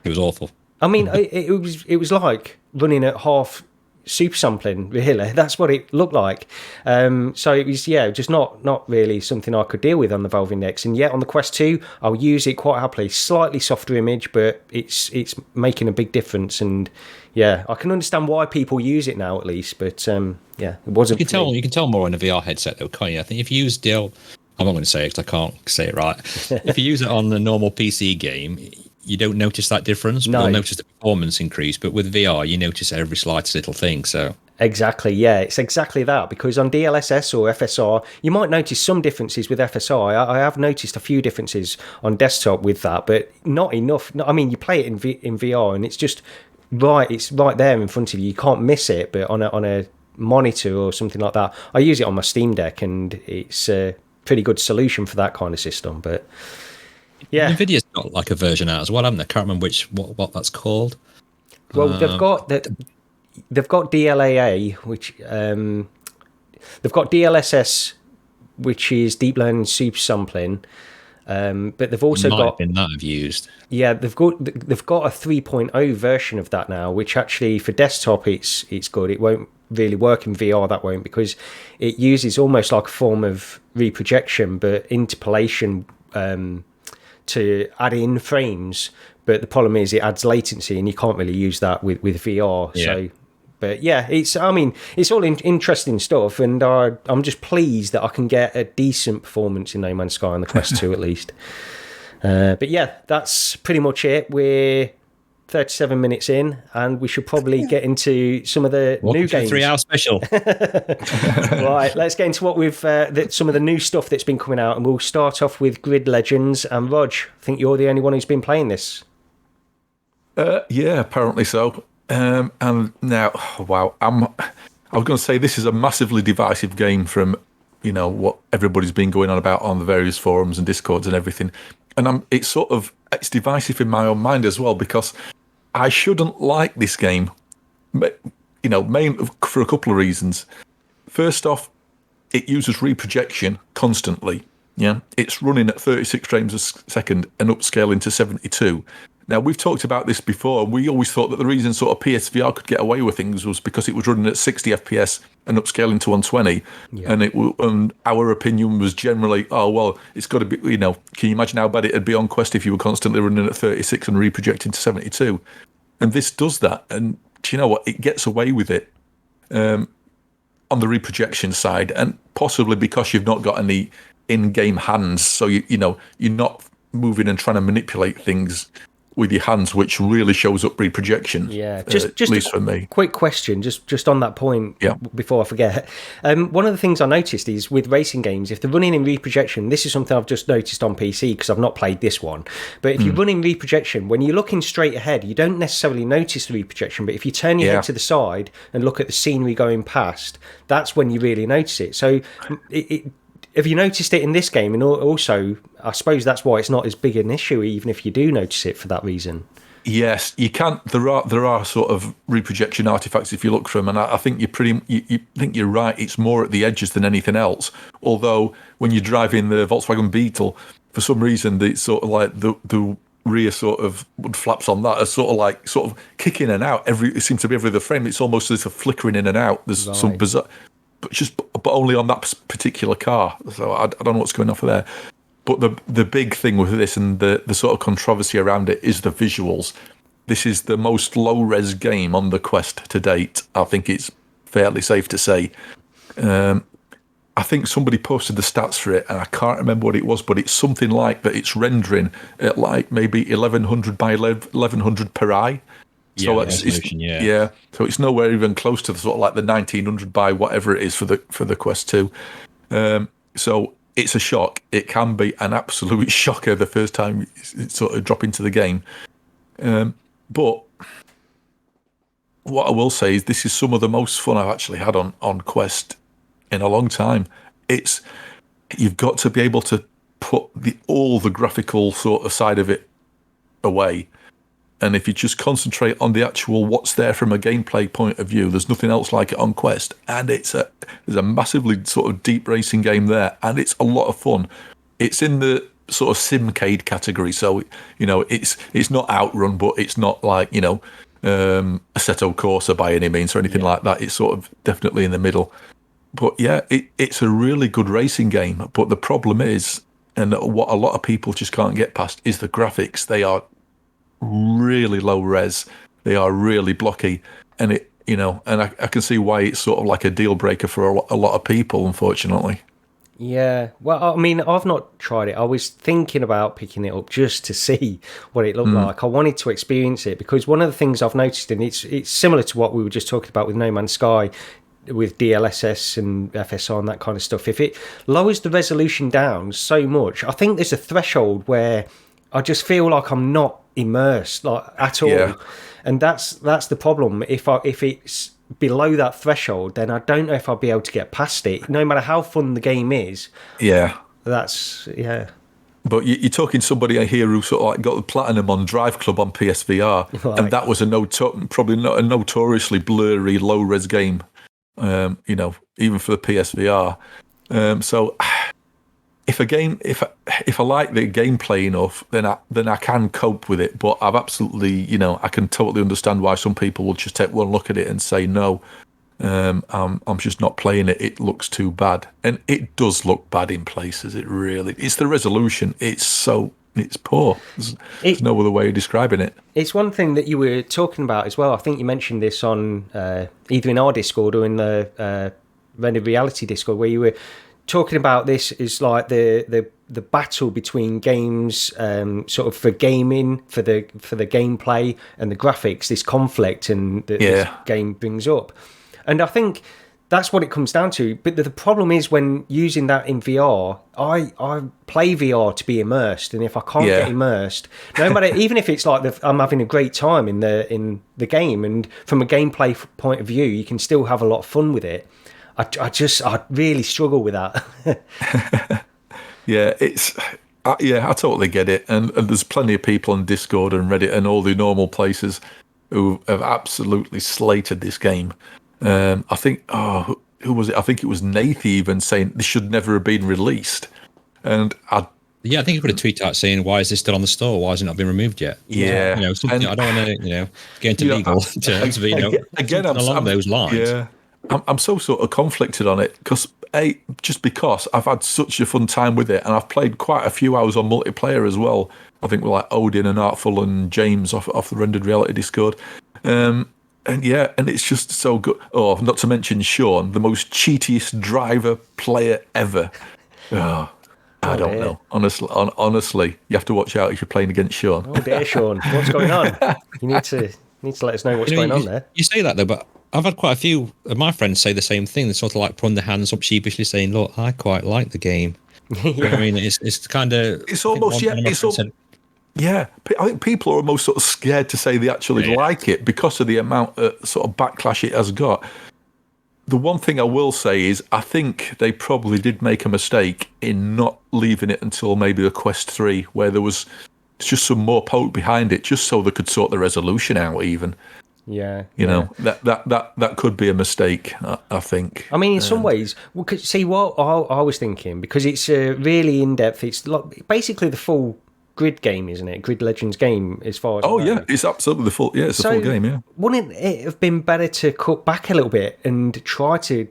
It was awful. I mean, it was like running at half super sampling, really. That's what it looked like. So it was just not really something I could deal with on the Valve Index. And yet on the Quest 2 I'll use it quite happily. Slightly softer image, but it's making a big difference. And I can understand why people use it now, at least. But it wasn't. You can tell more on a VR headset though, can't you? I think if you use I'm not going to say it because I can't say it right. If you use it on the normal PC game, you don't notice that difference. No. You'll notice the performance increase, but with VR, you notice every slightest little thing. So exactly, it's exactly that. Because on DLSS or FSR, you might notice some differences with FSR. I have noticed a few differences on desktop with that, but not enough. I mean, you play it in VR, and it's just right. It's right there in front of you. You can't miss it. But on a monitor or something like that, I use it on my Steam Deck, and it's a pretty good solution for that kind of system. But Nvidia's got like a version out as well, haven't they? I can't remember what that's called. Well, they've got DLAA, which they've got DLSS, which is deep learning super sampling. But they've also got been that I've used. Yeah, they've got a 3.0 version of that now, which actually for desktop it's good. It won't really work in VR, that won't, because it uses almost like a form of reprojection, but interpolation to add in frames. But the problem is it adds latency, and you can't really use that with VR. Yeah. So, but it's all interesting stuff, and I'm just pleased that I can get a decent performance in No Man's Sky on the Quest 2 at least. But that's pretty much it. We're 37 minutes in, and we should probably get into some of the new games. 3-hour special. Right, let's get into what we've some of the new stuff that's been coming out, and we'll start off with Grid Legends. And Rog, I think you're the only one who's been playing this. Apparently so. And now, wow, I was going to say this is a massively divisive game from what everybody's been going on about on the various forums and Discords and everything. And it's divisive in my own mind as well, because I shouldn't like this game, but for a couple of reasons. First off, it uses reprojection constantly. Yeah, it's running at 36 frames a second and upscaling to 72. Now, we've talked about this before. We always thought that the reason sort of PSVR could get away with things was because it was running at 60 FPS and upscaling to 120. Yeah. And our opinion was generally, it's got to be, can you imagine how bad it'd be on Quest if you were constantly running at 36 and reprojecting to 72? And this does that. And do you know what? It gets away with it on the reprojection side, and possibly because you've not got any in-game hands. So, you're not moving and trying to manipulate things with your hands, which really shows up reprojection. Yeah, just at least for me. Quick question, just on that point, before I forget. One of the things I noticed is with racing games, if they're running in reprojection, this is something I've just noticed on PC because I've not played this one. But if you're running reprojection, when you're looking straight ahead, you don't necessarily notice the reprojection. But if you turn your head to the side and look at the scenery going past, that's when you really notice it. So have you noticed it in this game? And also, I suppose that's why it's not as big an issue, even if you do notice it for that reason. Yes, you can. There are sort of reprojection artifacts if you look for them, and I think you think you're right. It's more at the edges than anything else. Although when you drive in the Volkswagen Beetle, for some reason, it's sort of like the rear sort of wood flaps on that are sort of kicking in and out. It seems to be every other frame. It's almost as if flickering in and out. There's some bizarre, but only on that particular car. So I don't know what's going on for there. But the big thing with this and the sort of controversy around it is the visuals. This is the most low-res game on the Quest to date. I think it's fairly safe to say. I think somebody posted the stats for it, and I can't remember what it was, but it's something like that. It's rendering at like maybe 1100 by 1100 per eye. So yeah. So it's nowhere even close to the sort of like the 1900 by whatever it is for the Quest 2. So it's a shock. It can be an absolute shocker the first time you sort of drop into the game. But what I will say is this is some of the most fun I've actually had on Quest in a long time. You've got to be able to put all the graphical sort of side of it away. And if you just concentrate on the actual what's there from a gameplay point of view, there's nothing else like it on Quest. And there's a massively sort of deep racing game there, and it's a lot of fun. It's in the sort of simcade category, so it's not Outrun, but it's not like Assetto Corsa by any means or anything like that. It's sort of definitely in the middle. But yeah, it's a really good racing game. But the problem is, and what a lot of people just can't get past, is the graphics. They are really low res, they are really blocky, and I can see why it's sort of like a deal breaker for a lot of people, unfortunately. Yeah, well, I mean, I've not tried it. I was thinking about picking it up just to see what it looked like. I wanted to experience it because one of the things I've noticed, and it's similar to what we were just talking about with No Man's Sky, with DLSS and FSR and that kind of stuff. If it lowers the resolution down so much, I think there's a threshold where I just feel like I'm not immersed at all, and that's the problem. If it's below that threshold, then I don't know if I'll be able to get past it, no matter how fun the game is. But you're talking somebody here who sort of like got the platinum on Drive Club on PSVR, right. And that was probably not a notoriously blurry low res game, even for the PSVR. So if I like the gameplay enough, then I can cope with it. But I've absolutely, I can totally understand why some people will just take one look at it and say no. I'm just not playing it. It looks too bad, and it does look bad in places. It's the resolution. It's poor. There's no other way of describing it. It's one thing that you were talking about as well. I think you mentioned this on either in our Discord or in the Rendered Reality Discord, where you were talking about this is like the battle between games, sort of for gaming, for the gameplay and the graphics. This conflict and this game brings up, and I think that's what it comes down to. But the problem is when using that in VR, I play VR to be immersed, and if I can't get immersed, no matter even if it's like I'm having a great time in the game, and from a gameplay point of view, you can still have a lot of fun with it. I really struggle with that. I totally get it, and there's plenty of people on Discord and Reddit and all the normal places who have absolutely slated this game. I think, who was it? I think it was Nathan even saying this should never have been released, and I think he put a tweet out saying, "Why is this still on the store? Why has it not been removed yet?" Something I don't want to, get into legal terms, but again, along those lines. Yeah. I'm so sort of conflicted on it because I've had such a fun time with it, and I've played quite a few hours on multiplayer as well. I think we're like Odin and Artful and James off the Rendered Reality Discord, and it's just so good. Oh, not to mention Sean, the most cheatiest driver player ever. I don't know. Honestly, you have to watch out if you're playing against Sean. Oh dear, Sean, what's going on? You need to let us know what's going on there. You say that though, but I've had quite a few of my friends say the same thing. They're sort of like putting their hands up sheepishly saying, look, I quite like the game. I mean, it's kind of... It's almost, I think people are almost sort of scared to say they actually like it because of the amount of sort of backlash it has got. The one thing I will say is I think they probably did make a mistake in not leaving it until maybe the Quest 3, where there was just some more poke behind it, just so they could sort the resolution out even. Yeah. You know, that could be a mistake, I think. I mean, in some ways, see what I was thinking, because it's really in-depth. It's like basically the full Grid game, isn't it? Grid Legends game, as far as I know. Yeah, it's absolutely the full. Yeah, it's the full game. Yeah. Wouldn't it have been better to cut back a little bit and try to?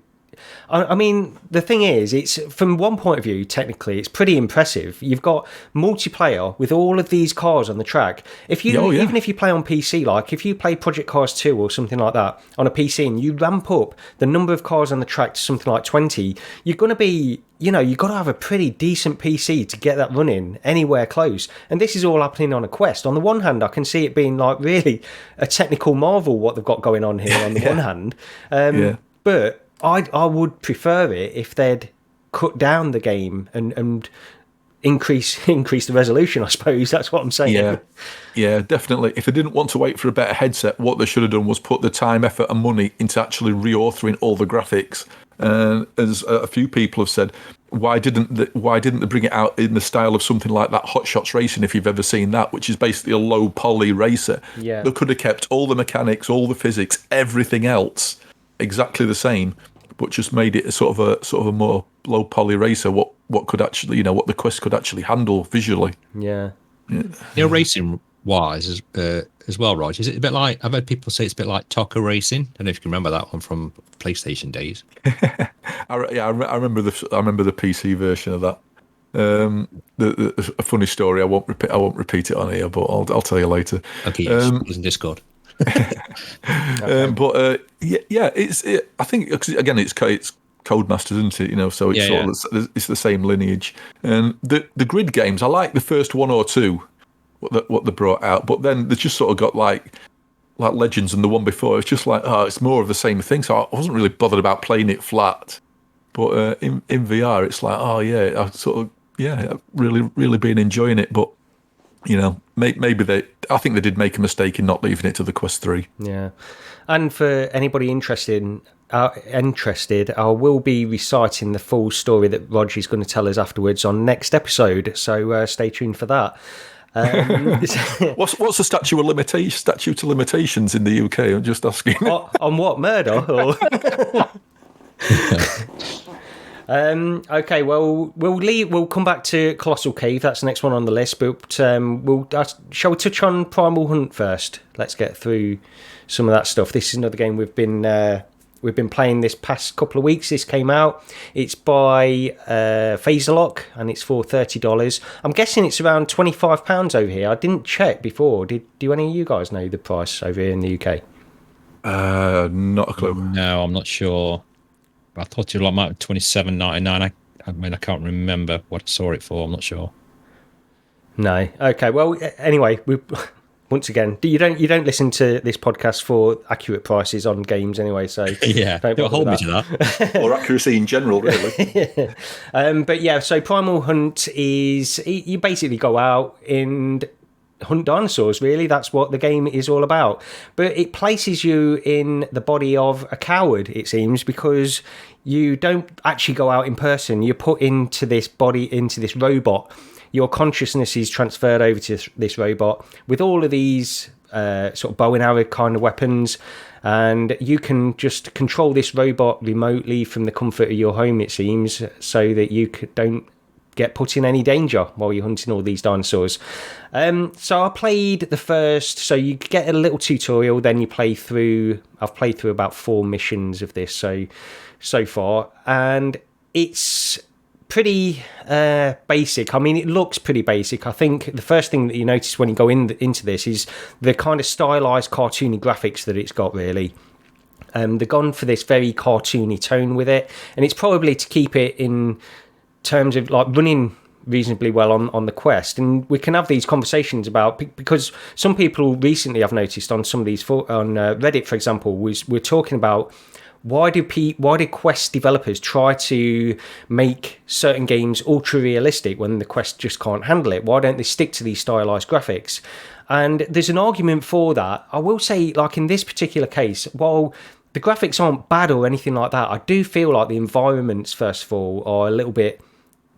I mean, the thing is, it's from one point of view, technically, it's pretty impressive. You've got multiplayer with all of these cars on the track. If you even if you play on PC, like if you play Project Cars 2 or something like that on a PC, and you ramp up the number of cars on the track to something like 20, you're going to be, you've got to have a pretty decent PC to get that running anywhere close. And this is all happening on a Quest. On the one hand, I can see it being like really a technical marvel what they've got going on here on the one hand. But I would prefer it if they'd cut down the game and increase the resolution, I suppose. That's what I'm saying. Yeah, definitely. If they didn't want to wait for a better headset, what they should have done was put the time, effort and money into actually reauthoring all the graphics. As a few people have said, why didn't they bring it out in the style of something like that Hot Shots Racing, if you've ever seen that, which is basically a low poly racer? Yeah. They could have kept all the mechanics, all the physics, everything else exactly the same, but just made it a sort of a more low poly racer. What could actually, what the Quest could actually handle visually. Yeah. Racing wise as well, Rog. Is it a bit like, I've heard people say it's a bit like Toca Racing. I don't know if you can remember that one from PlayStation days. I remember the PC version of that. A funny story. I won't repeat it on here, but I'll tell you later. Okay, yes, it was in Discord. But I think again it's Codemasters, isn't it? So it's it's the same lineage. And the Grid games, I like the first one or two what they brought out, but then they just sort of got like Legends and the one before. It's just like it's more of the same thing. So I wasn't really bothered about playing it flat. But in VR, it's like I sort of I've really been enjoying it. But maybe I think they did make a mistake in not leaving it to the Quest 3. Yeah. And for anybody interested, I will be reciting the full story that Roger's going to tell us afterwards on next episode. So stay tuned for that. What's the statute of limitations in the UK? I'm just asking. On what, murder? Or? Okay, well, we'll come back to Colossal Cave. That's the next one on the list. But shall we touch on Primal Hunt first? Let's get through some of that stuff. This is another game we've been playing this past couple of weeks. This came out. It's by Phaserlock, and it's for $30. I'm guessing it's around £25 over here. I didn't check before. Do any of you guys know the price over here in the UK? Not a clue. No, I'm not sure. I thought it was like $27.99. I mean, I can't remember what I saw it for. I'm not sure. No. Okay. Well, anyway, once again, you don't listen to this podcast for accurate prices on games anyway. So don't hold me to that. Or accuracy in general, really. But yeah, so Primal Hunt is you basically go out and hunt dinosaurs. Really, that's what the game is all about. But it places you in the body of a coward, it seems, because you don't actually go out in person. You're put into this body, into this robot. Your consciousness is transferred over to this robot with all of these sort of bow and arrow kind of weapons, and you can just control this robot remotely from the comfort of your home, it seems, so that you don't get put in any danger while you're hunting all these dinosaurs. So I played the first, so you get a little tutorial, then you play through. I've played through about 4 missions of this so far, and it's pretty basic. I mean, it looks pretty basic. I think the first thing that you notice when you go into this is the kind of stylized cartoony graphics that it's got, really. They've gone for this very cartoony tone with it, and it's probably to keep it in terms of like running reasonably well on the Quest. And we can have these conversations about, because some people recently I've noticed on some of these on Reddit, for example, we're talking about why do Quest developers try to make certain games ultra realistic when the Quest just can't handle it? Why don't they stick to these stylized graphics? And there's an argument for that. I will say, like in this particular case, while the graphics aren't bad or anything like that. I do feel like the environments, first of all, are a little bit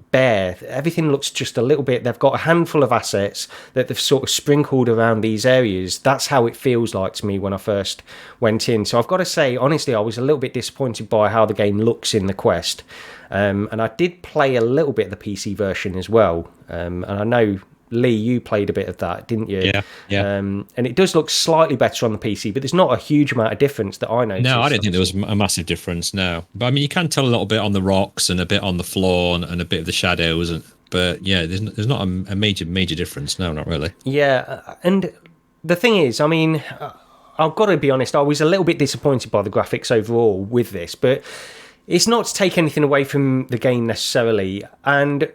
bare. Everything looks just a little bit, they've got a handful of assets that they've sort of sprinkled around these areas. That's how it feels like to me when I first went in. So I've got to say, honestly, I was a little bit disappointed by how the game looks in the Quest. And I did play a little bit of the PC version as well. And I know, Lee, you played a bit of that, didn't you? Yeah. And it does look slightly better on the PC, but there's not a huge amount of difference that I noticed. No, I didn't think there was a massive difference, no. But I mean, you can tell a little bit on the rocks and a bit on the floor and a bit of the shadows. But yeah, there's not a major difference. No, not really. Yeah, and the thing is, I mean, I've got to be honest, I was a little bit disappointed by the graphics overall with this, but it's not to take anything away from the game necessarily. And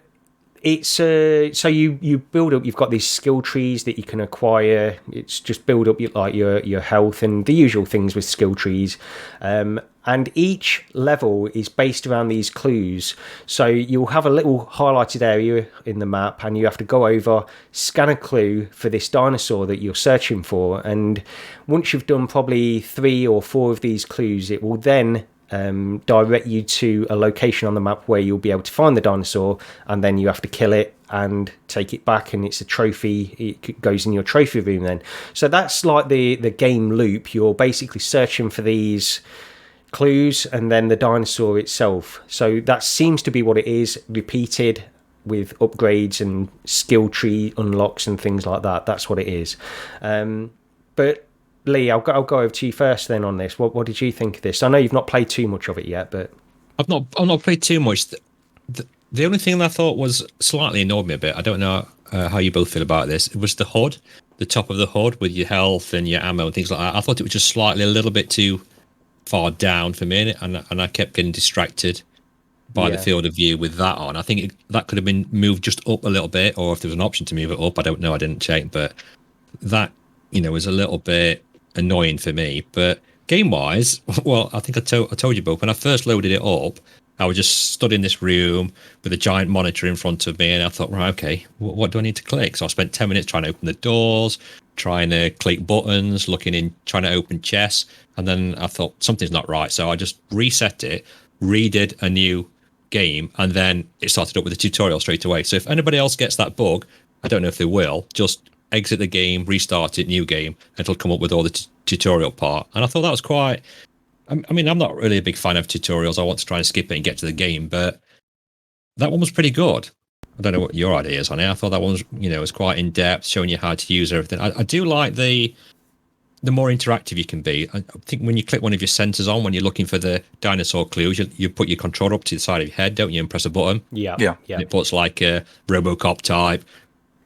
it's so you build up. You've got these skill trees that you can acquire. It's just build up your health and the usual things with skill trees. And each level is based around these clues. So you'll have a little highlighted area in the map, and you have to go over, scan a clue for this dinosaur that you're searching for. And once you've done probably 3 or 4 of these clues, it will then direct you to a location on the map where you'll be able to find the dinosaur, and then you have to kill it and take it back, and it's a trophy. It goes in your trophy room then. So that's like the game loop. You're basically searching for these clues and then the dinosaur itself. So that seems to be what it is, repeated with upgrades and skill tree unlocks and things like that. That's what it is. But Lee, I'll go over to you first then on this. What did you think of this? I know you've not played too much of it yet, but I've not played too much. The only thing that I thought was slightly annoyed me a bit. I don't know how you both feel about this. It was the HUD, the top of the HUD with your health and your ammo and things like that. I thought it was just slightly a little bit too far down for me, and I kept getting distracted by the field of view with that on. I think that could have been moved just up a little bit, or if there was an option to move it up, I don't know. I didn't check, but that was a little bit annoying for me. But game wise, well, I think I told you both, when I first loaded it up, I was just stood in this room with a giant monitor in front of me, and I thought, right, okay, what do I need to click? So I spent 10 minutes trying to open the doors, trying to click buttons, trying to open chests, and then I thought something's not right. So I just reset it, redid a new game, and then it started up with a tutorial straight away. So if anybody else gets that bug, I don't know if they will, just exit the game, restart it, new game, and it'll come up with all the tutorial part. And I thought that was quite... I mean, I'm not really a big fan of tutorials. I want to try and skip it and get to the game, but that one was pretty good. I don't know what your idea is on it. I thought that one was, was quite in depth, showing you how to use everything. I do like the more interactive you can be. I think when you click one of your sensors on, when you're looking for the dinosaur clues, you put your controller up to the side of your head, don't you, and press a button? Yeah. And it puts like a RoboCop type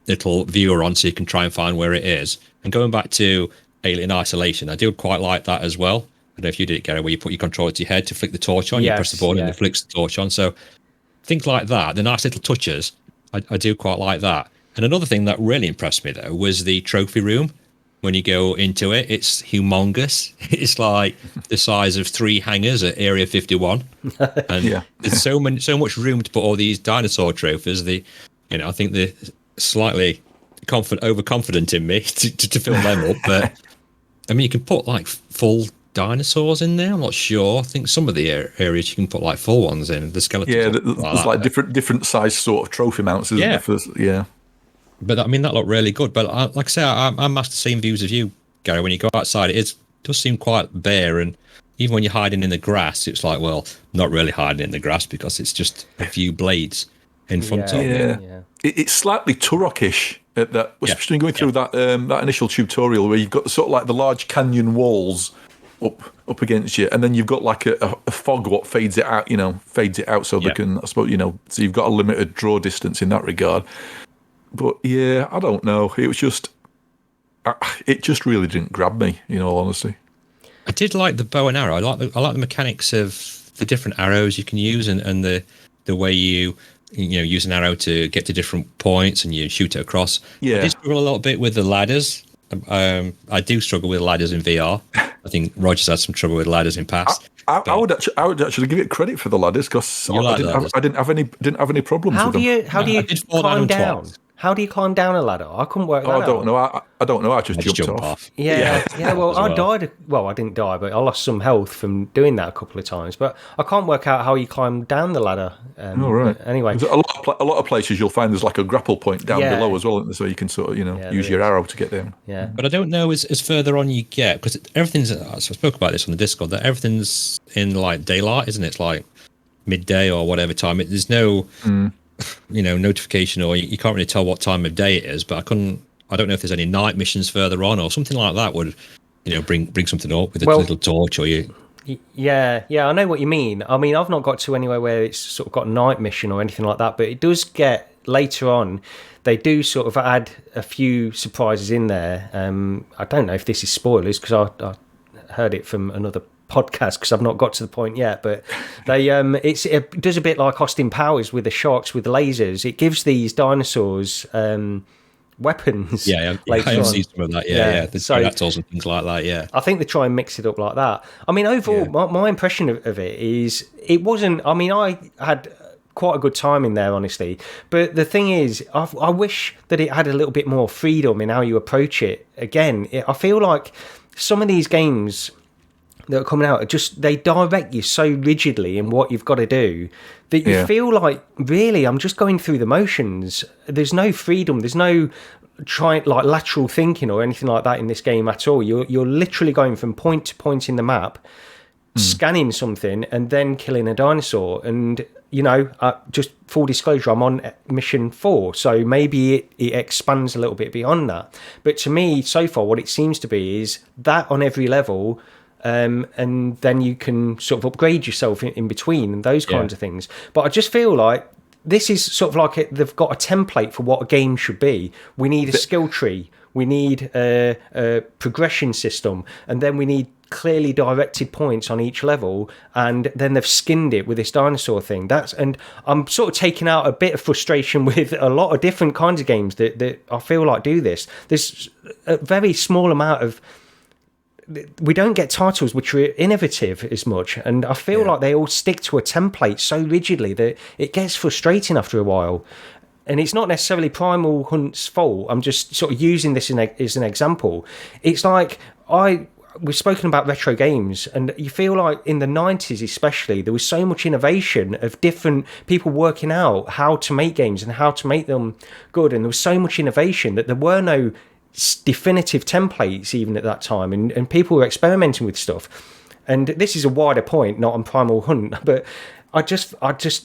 little viewer on, so you can try and find where it is. And going back to Alien Isolation, I do quite like that as well. I don't know if you did it, Gary, where you put your controller to your head to flick the torch on, you press the button and it flicks the torch on. So things like that, the nice little touches, I do quite like that. And another thing that really impressed me, though, was the trophy room. When you go into it, it's humongous. It's like the size of 3 hangars at Area 51. And there's so much room to put all these dinosaur trophies. I think they're slightly overconfident in me to fill them up. But, I mean, you can put, like, full dinosaurs in there. I'm not sure. I think some of the areas you can put like full ones in. The skeletons. Yeah, there's like different size sort of trophy mounts, isn't there? But I mean, that looked really good. But like I say, I'm the same views as you, Gary. When you go outside, it does seem quite bare, and even when you're hiding in the grass, it's like, well, not really hiding in the grass because it's just a few blades in front of you. Yeah. It's slightly Turok-ish at that, especially going through that initial tutorial where you've got sort of like the large canyon walls up against you, and then you've got like a fog what fades it out, so they can, I suppose, so you've got a limited draw distance in that regard. But yeah, I don't know. It was just, it just really didn't grab me, in all honesty. I did like the bow and arrow. I like the mechanics of the different arrows you can use, and the way you use an arrow to get to different points and you shoot it across. Yeah. I did struggle a little bit with the ladders. I do struggle with ladders in VR. I think Roger's had some trouble with ladders in past. I would actually give it credit for the ladders because I didn't have any problems with them. How do you climb down? How do you climb down a ladder? I couldn't work that out. I don't know. I don't know. I just jumped off. Yeah. Well, I died. Well, I didn't die, but I lost some health from doing that a couple of times. But I can't work out how you climb down the ladder. All right. Anyway, a lot of places you'll find there's like a grapple point down below as well, so you can sort of use your arrow to get down. Yeah. But I don't know as further on you get, because everything's. So I spoke about this on the Discord, that everything's in like daylight, isn't it? It's like midday or whatever time. There's no. Notification, or you can't really tell what time of day it is. But I don't know if there's any night missions further on or something like that would, bring something up with a little torch or you. Yeah, I know what you mean. I mean, I've not got to anywhere where it's sort of got a night mission or anything like that, but it does get later on. They do sort of add a few surprises in there. I don't know if this is spoilers because I heard it from another podcast because I've not got to the point yet, but they it does a bit like Austin Powers with the sharks with the lasers. It gives these dinosaurs weapons. I have seen some of that. The Predators and things like that. Yeah, I think they try and mix it up like that. I mean, overall, my impression of it is it wasn't. I mean, I had quite a good time in there, honestly. But the thing is, I wish that it had a little bit more freedom in how you approach it. Again, I feel like some of these games that are coming out, they direct you so rigidly in what you've got to do that you feel like, really, I'm just going through the motions. There's no freedom. There's no lateral thinking or anything like that in this game at all. You're literally going from point to point in the map, scanning something and then killing a dinosaur. And, just full disclosure, I'm on mission 4, so maybe it expands a little bit beyond that. But to me, so far, what it seems to be is that on every level. And then you can sort of upgrade yourself in between and those kinds of things. But I just feel like this is sort of like they've got a template for what a game should be. We need a skill tree. We need a progression system. And then we need clearly directed points on each level. And then they've skinned it with this dinosaur thing. And I'm sort of taking out a bit of frustration with a lot of different kinds of games that I feel like do this. There's a very small amount of... We don't get titles which are innovative as much, and I feel like they all stick to a template so rigidly that it gets frustrating after a while. And it's not necessarily Primal Hunt's fault. I'm just sort of using this as an example. It's like we've spoken about retro games, and you feel like in the 90s especially, there was so much innovation of different people working out how to make games and how to make them good, and there was so much innovation that there were no definitive templates even at that time, and people were experimenting with stuff. And this is a wider point, not on Primal Hunt, but I just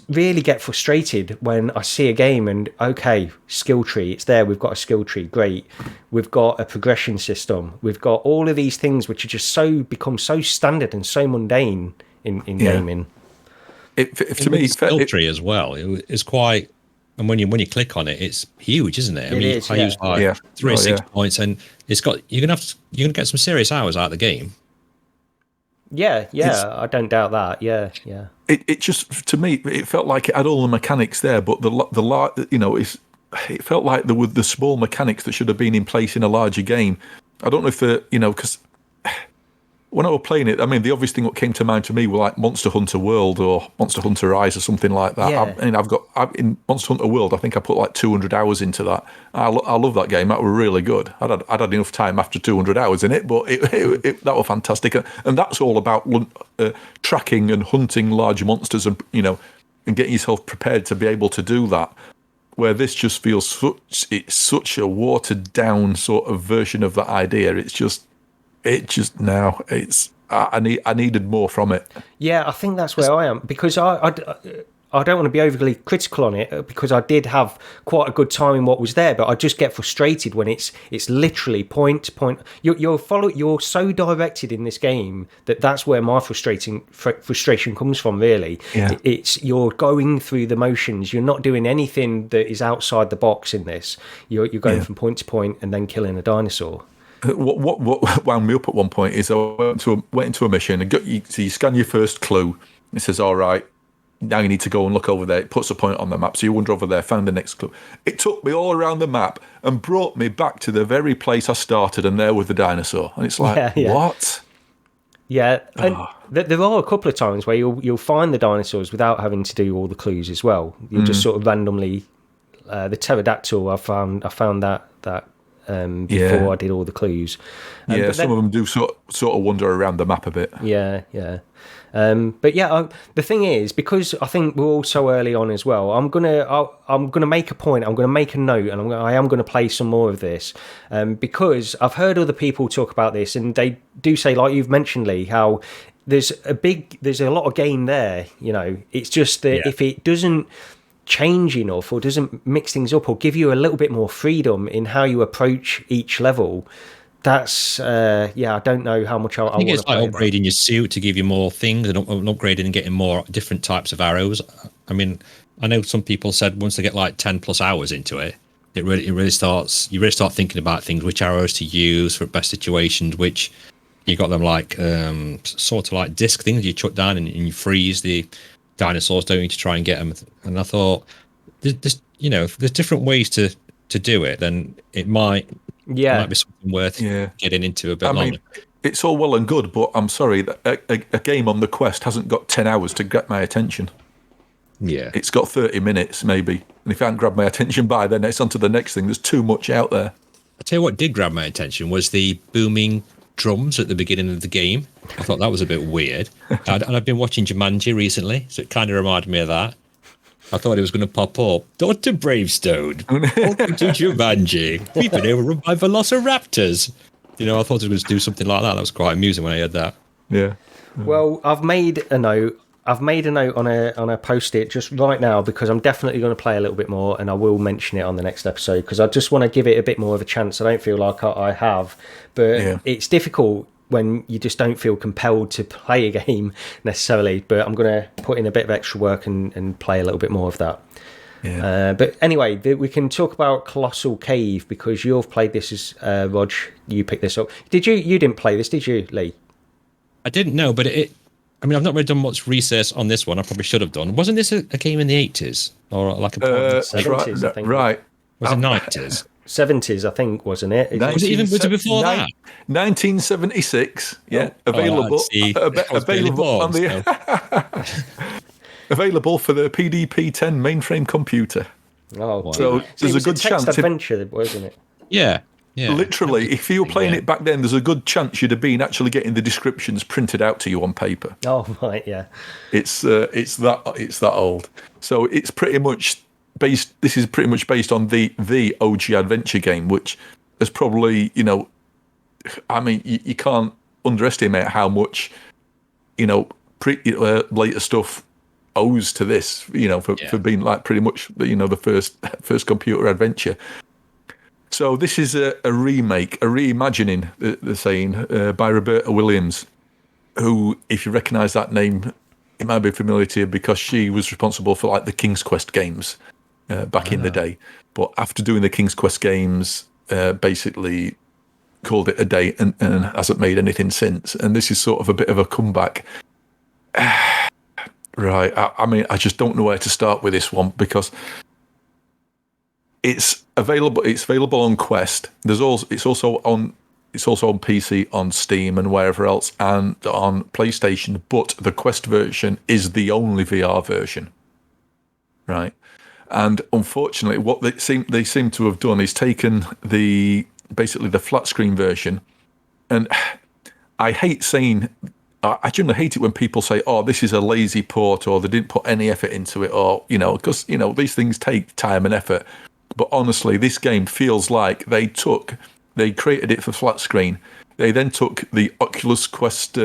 really get frustrated when I see a game and skill tree, it's there, we've got a skill tree, great, we've got a progression system, we've got all of these things which are just become so standard and so mundane in gaming. To me, skill tree as well, it's quite. And when you click on it, it's huge, isn't it? I mean, I use 3 or 6 points, and it's got you're gonna get some serious hours out of the game. Yeah, I don't doubt that. Yeah. It just, to me, it felt like it had all the mechanics there, but it felt like there were the small mechanics that should have been in place in a larger game. I don't know if because when I was playing it, I mean, the obvious thing that came to mind to me were like Monster Hunter World or Monster Hunter Rise or something like that. Yeah. In Monster Hunter World, I think I put like 200 hours into that. I love that game. That was really good. I'd had enough time after 200 hours in it, but that was fantastic. And that's all about tracking and hunting large monsters and getting yourself prepared to be able to do that. Where this just feels such a watered down sort of version of that idea. I needed more from it. Yeah, I think that's where I am, because I don't want to be overly critical on it, because I did have quite a good time in what was there, but I just get frustrated when it's literally point to point. You're so directed in this game that's where my frustration comes from, really. Yeah. You're going through the motions. You're not doing anything that is outside the box in this. You're going from point to point and then killing a dinosaur. What wound me up at one point is I went into a mission and you scan your first clue. It says, all right, now you need to go and look over there. It puts a point on the map. So you wander over there, found the next clue. It took me all around the map and brought me back to the very place I started, and there was the dinosaur. And it's like, what? Yeah, and there are a couple of times where you'll find the dinosaurs without having to do all the clues as well. You'll just sort of randomly the pterodactyl. I found that before I did all the clues. Some of them do sort of wander around the map a bit. Yeah. But yeah, the thing is, because I think we're all so early on as well, I'm gonna make a point. I'm gonna make a note, and I am gonna play some more of this, because I've heard other people talk about this, and they do say, like you've mentioned, Lee, how there's a lot of game there. You know, it's just that if it doesn't change enough or doesn't mix things up or give you a little bit more freedom in how you approach each level, that's I don't know how much I want to play. It's like upgrading your suit to give you more things, and upgrading and getting more different types of arrows. I mean, I know some people said once they get like 10 plus hours into it, you really start thinking about things, which arrows to use for best situations, which you got them like sort of like disc things you chuck down and you freeze the dinosaurs, don't you, to try and get them. And I thought, if there's different ways to do it, then it might be something worth getting into a bit longer. It's all well and good, but I'm sorry, a game on the Quest hasn't got 10 hours to get my attention. Yeah. It's got 30 minutes, maybe. And if I hadn't grabbed my attention by then, it's on to the next thing. There's too much out there. I tell you what did grab my attention was the booming drums at the beginning of the game. I thought that was a bit weird. And I've been watching Jumanji recently, so it kind of reminded me of that. I thought it was going to pop up. Dr. Bravestone, welcome to Jumanji. We've been overrun by velociraptors. I thought it was going to do something like that. That was quite amusing when I heard that. Yeah. Well, I've made a note. On a post-it just right now, because I'm definitely going to play a little bit more, and I will mention it on the next episode, because I just want to give it a bit more of a chance. I don't feel like I have, but it's difficult when you just don't feel compelled to play a game necessarily. But I'm going to put in a bit of extra work and play a little bit more of that. Yeah. But anyway, we can talk about Colossal Cave, because you've played this as Rog. You picked this up. Did you? You didn't play this, did you, Lee? I didn't know, but I've not really done much research on this one. I probably should have done. Wasn't this a game in the 80s? Or like a 70s, I think. Right. Was it 90s? 70s, I think, wasn't it? Was it before that? 1976. Yeah. Available on the available for the PDP-10 mainframe computer. Oh, wow. So there's a good chance. Adventure, wasn't it? Yeah. Literally, if you were playing it back then, there's a good chance you'd have been actually getting the descriptions printed out to you on paper. Oh, right, yeah. It's that old. So it's pretty much based. This is pretty much based on the OG adventure game, which is probably you can't underestimate how much later stuff owes to this. For being like pretty much the first computer adventure. So this is a remake, a reimagining, they're saying, by Roberta Williams, who, if you recognise that name, it might be familiar to you because she was responsible for like the King's Quest games back in the day. But after doing the King's Quest games, basically called it a day and hasn't made anything since. And this is sort of a bit of a comeback. Right. I just don't know where to start with this one, because it's available on Quest. It's also on PC, on Steam, and wherever else, and on PlayStation. But the Quest version is the only VR version, right? And unfortunately, what they seem to have done is taken basically the flat screen version. And I generally hate it when people say, "Oh, this is a lazy port," or "They didn't put any effort into it," or because these things take time and effort. But honestly, this game feels like they created it for flat screen. They then took the Oculus Quest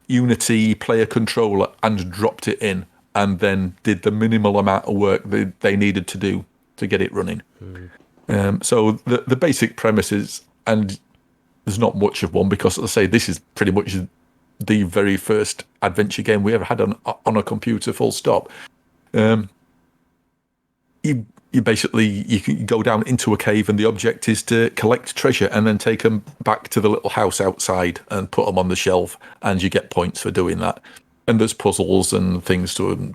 Unity player controller and dropped it in, and then did the minimal amount of work they needed to do to get it running. So the basic premise is, and there's not much of one, because as I say, this is pretty much the very first adventure game we ever had on a computer, full stop. You can go down into a cave, and the object is to collect treasure and then take them back to the little house outside and put them on the shelf, and you get points for doing that. And there's puzzles and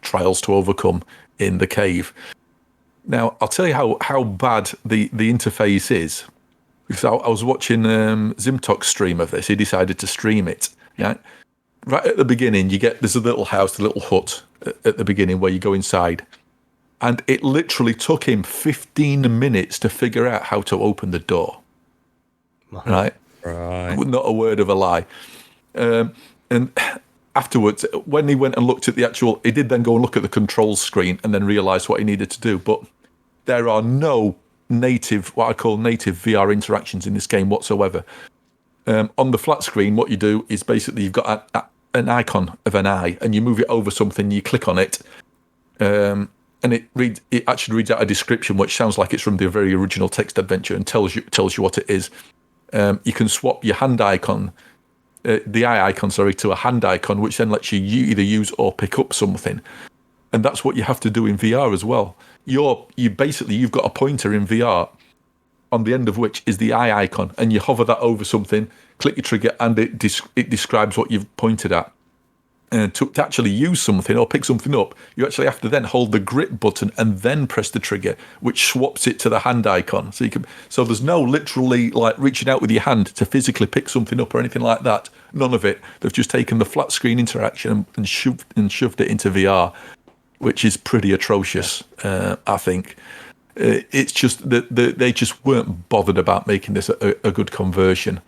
trials to overcome in the cave. Now, I'll tell you how bad the interface is, because I was watching Zimtok's stream of this. He decided to stream it. Yeah, right at the beginning, there's a little house, a little hut at the beginning where you go inside. and it literally took him 15 minutes to figure out how to open the door. Right. Not a word of a lie. And afterwards, when he went and looked at he did then go and look at the control screen and then realised what he needed to do. But there are no what I call native VR interactions in this game whatsoever. On the flat screen, what you do is basically you've got an icon of an eye, and you move it over something, you click on it, and it actually reads out a description which sounds like it's from the very original text adventure and tells you what it is. You can swap your hand icon, the eye icon, to a hand icon, which then lets you either use or pick up something. And that's what you have to do in VR as well. You've got a pointer in VR, on the end of which is the eye icon, and you hover that over something, click your trigger, and it describes what you've pointed at. And to actually use something or pick something up, you actually have to then hold the grip button and then press the trigger, which swaps it to the hand icon. So there's no literally like reaching out with your hand to physically pick something up or anything like that. None of it. They've just taken the flat screen interaction and shoved it into VR, which is pretty atrocious, I think. It's just that they just weren't bothered about making this a good conversion.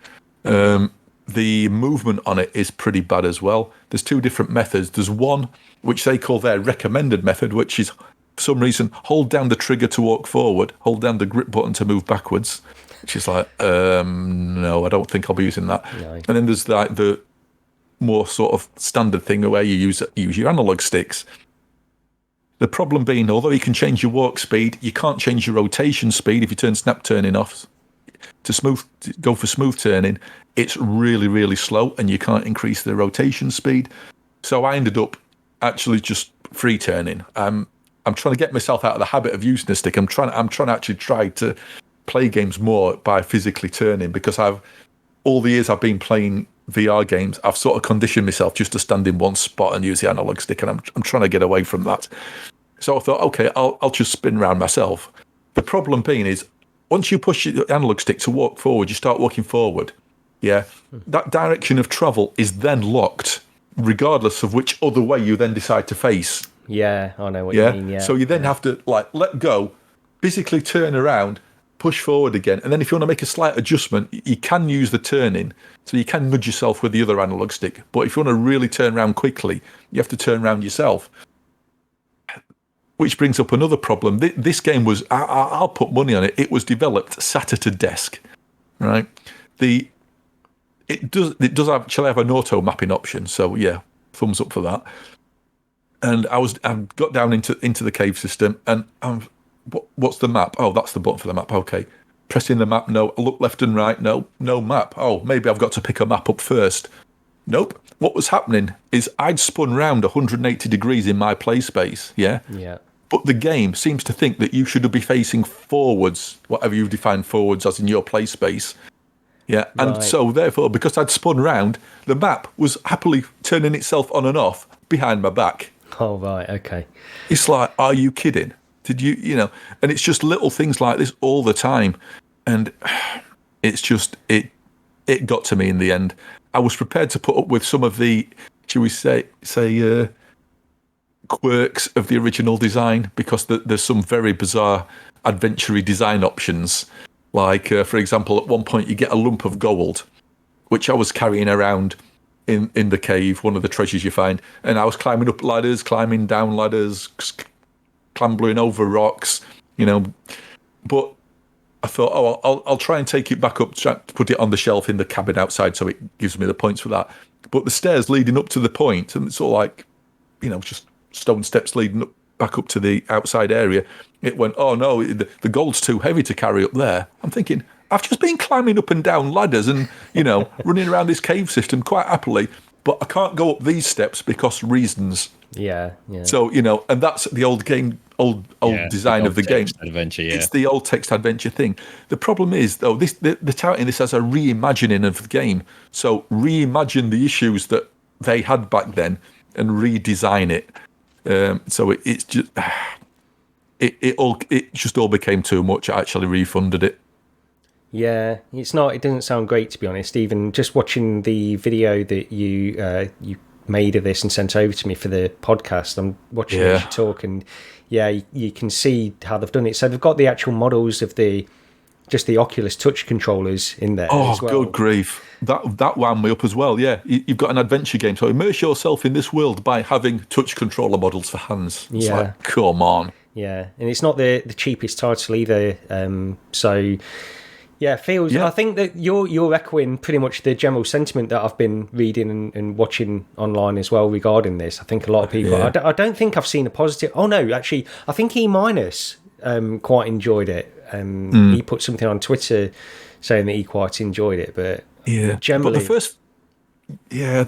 The movement on it is pretty bad as well. There's two different methods. There's one which they call their recommended method, which is, for some reason, hold down the trigger to walk forward, hold down the grip button to move backwards, which is like, no, I don't think I'll be using that. No. And then there's like the more sort of standard thing where you use your analog sticks. The problem being, although you can change your walk speed, you can't change your rotation speed if you turn snap turning off. To go for smooth turning, it's really, really slow, and you can't increase the rotation speed. So I ended up actually just free turning. I'm trying to get myself out of the habit of using a stick. I'm trying to actually try to play games more by physically turning, because all the years I've been playing VR games, I've sort of conditioned myself just to stand in one spot and use the analog stick, and I'm trying to get away from that. So I thought, okay, I'll just spin around myself. The problem being is, once you push the analog stick to walk forward, you start walking forward. Yeah, that direction of travel is then locked, regardless of which other way you then decide to face. Yeah, I know what you mean. Yeah. So you then have to let go, physically turn around, push forward again, and then if you want to make a slight adjustment, you can use the turning, so you can nudge yourself with the other analog stick. But if you want to really turn around quickly, you have to turn around yourself. Which brings up another problem. This game was, I'll put money on it, it was developed sat at a desk, right? It does actually have an auto mapping option, so yeah, thumbs up for that. And I got down into the cave system, and what's the map? Oh, that's the button for the map. Okay, pressing the map. No, I look left and right. No map. Oh, maybe I've got to pick a map up first. Nope. What was happening is I'd spun round 180 degrees in my play space. Yeah. But the game seems to think that you should be facing forwards, whatever you've defined forwards as in your play space. Yeah. And so therefore, because I'd spun round, the map was happily turning itself on and off behind my back. Oh, right. Okay. It's like, are you kidding? Did you know? And it's just little things like this all the time. And it's just, it got to me in the end. I was prepared to put up with some of the, shall we say quirks of the original design, because there's some very bizarre adventure-y design options. Like, for example, at one point you get a lump of gold, which I was carrying around in the cave, one of the treasures you find, and I was climbing up ladders, climbing down ladders, clambering over rocks, but I thought, I'll try and take it back up, try to put it on the shelf in the cabin outside, so it gives me the points for that. But the stairs leading up to the point, and it's all like, just stone steps leading up, back up to the outside area, it went, oh no, the gold's too heavy to carry up there. I'm thinking, I've just been climbing up and down ladders and, running around this cave system quite happily, but I can't go up these steps because reasons. Yeah. So, and that's the old game, old design of the game. Adventure, yeah. It's the old text adventure thing. The problem is, though, they're touting this as a reimagining of the game. So reimagine the issues that they had back then and redesign it. So it's just it just all became too much. I actually refunded it. Yeah, it doesn't sound great, to be honest. Even just watching the video that you made of this and sent over to me for the podcast. I'm watching you talk, and you can see how they've done it. So they've got the actual models of the Oculus Touch controllers in there. Oh, as well. good grief! That wound me up as well. Yeah, you've got an adventure game, so immerse yourself in this world by having touch controller models for hands. It's like, come on. Yeah, and it's not the cheapest title either. So. Yeah, feels. Yeah. I think that you're echoing pretty much the general sentiment that I've been reading and watching online as well regarding this. I think a lot of people. Yeah. I don't think I've seen a positive. Oh no, actually, I think E- quite enjoyed it. He put something on Twitter saying that he quite enjoyed it, but generally, but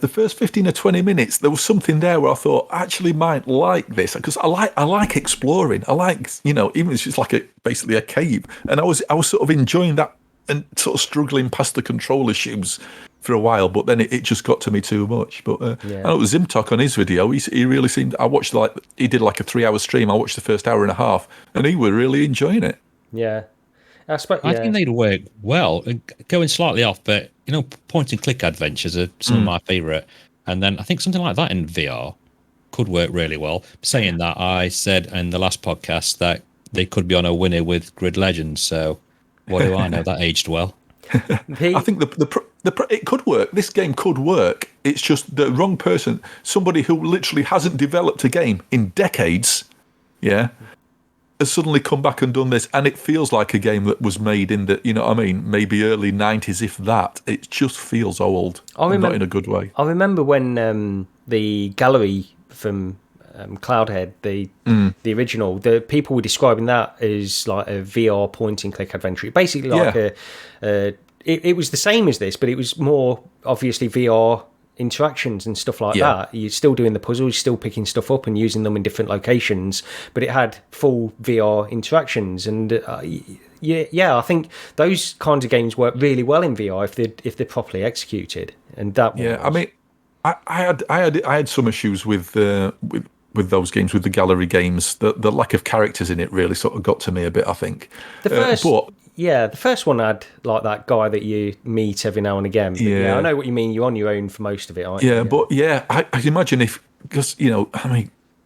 the first 15 or 20 minutes, there was something there where I thought I actually might like this, because I like exploring. I like, even if it's just like basically a cave, and I was sort of enjoying that and sort of struggling past the control issues for a while, but then it just got to me too much. But I know Zimtok on his video, he really seemed. I watched he did like a 3-hour stream. I watched the first hour and a half, and he was really enjoying it. Yeah. I think they'd work well. Going slightly off, but point and click adventures are some of my favourite. And then I think something like that in VR could work really well. Saying that, I said in the last podcast that they could be on a winner with Grid Legends. So what do I know? That aged well. I think it could work. This game could work. It's just the wrong person. Somebody who literally hasn't developed a game in decades. Yeah. Has suddenly come back and done this, and it feels like a game that was made in the, maybe early 90s, if that. It just feels old, not in a good way. I remember when the gallery from Cloudhead, the original, the people were describing that as like a VR point-and-click adventure. Basically like it was the same as this, but it was more obviously VR interactions and stuff like that. You're still doing the puzzles, still picking stuff up and using them in different locations, but it had full VR interactions. And I think those kinds of games work really well in VR if they're properly executed. And that I mean, I had some issues with those games, with the gallery games. The lack of characters in it really sort of got to me a bit, I think. The first one had like that guy that you meet every now and again. But I know what you mean. You're on your own for most of it, aren't you? But I imagine if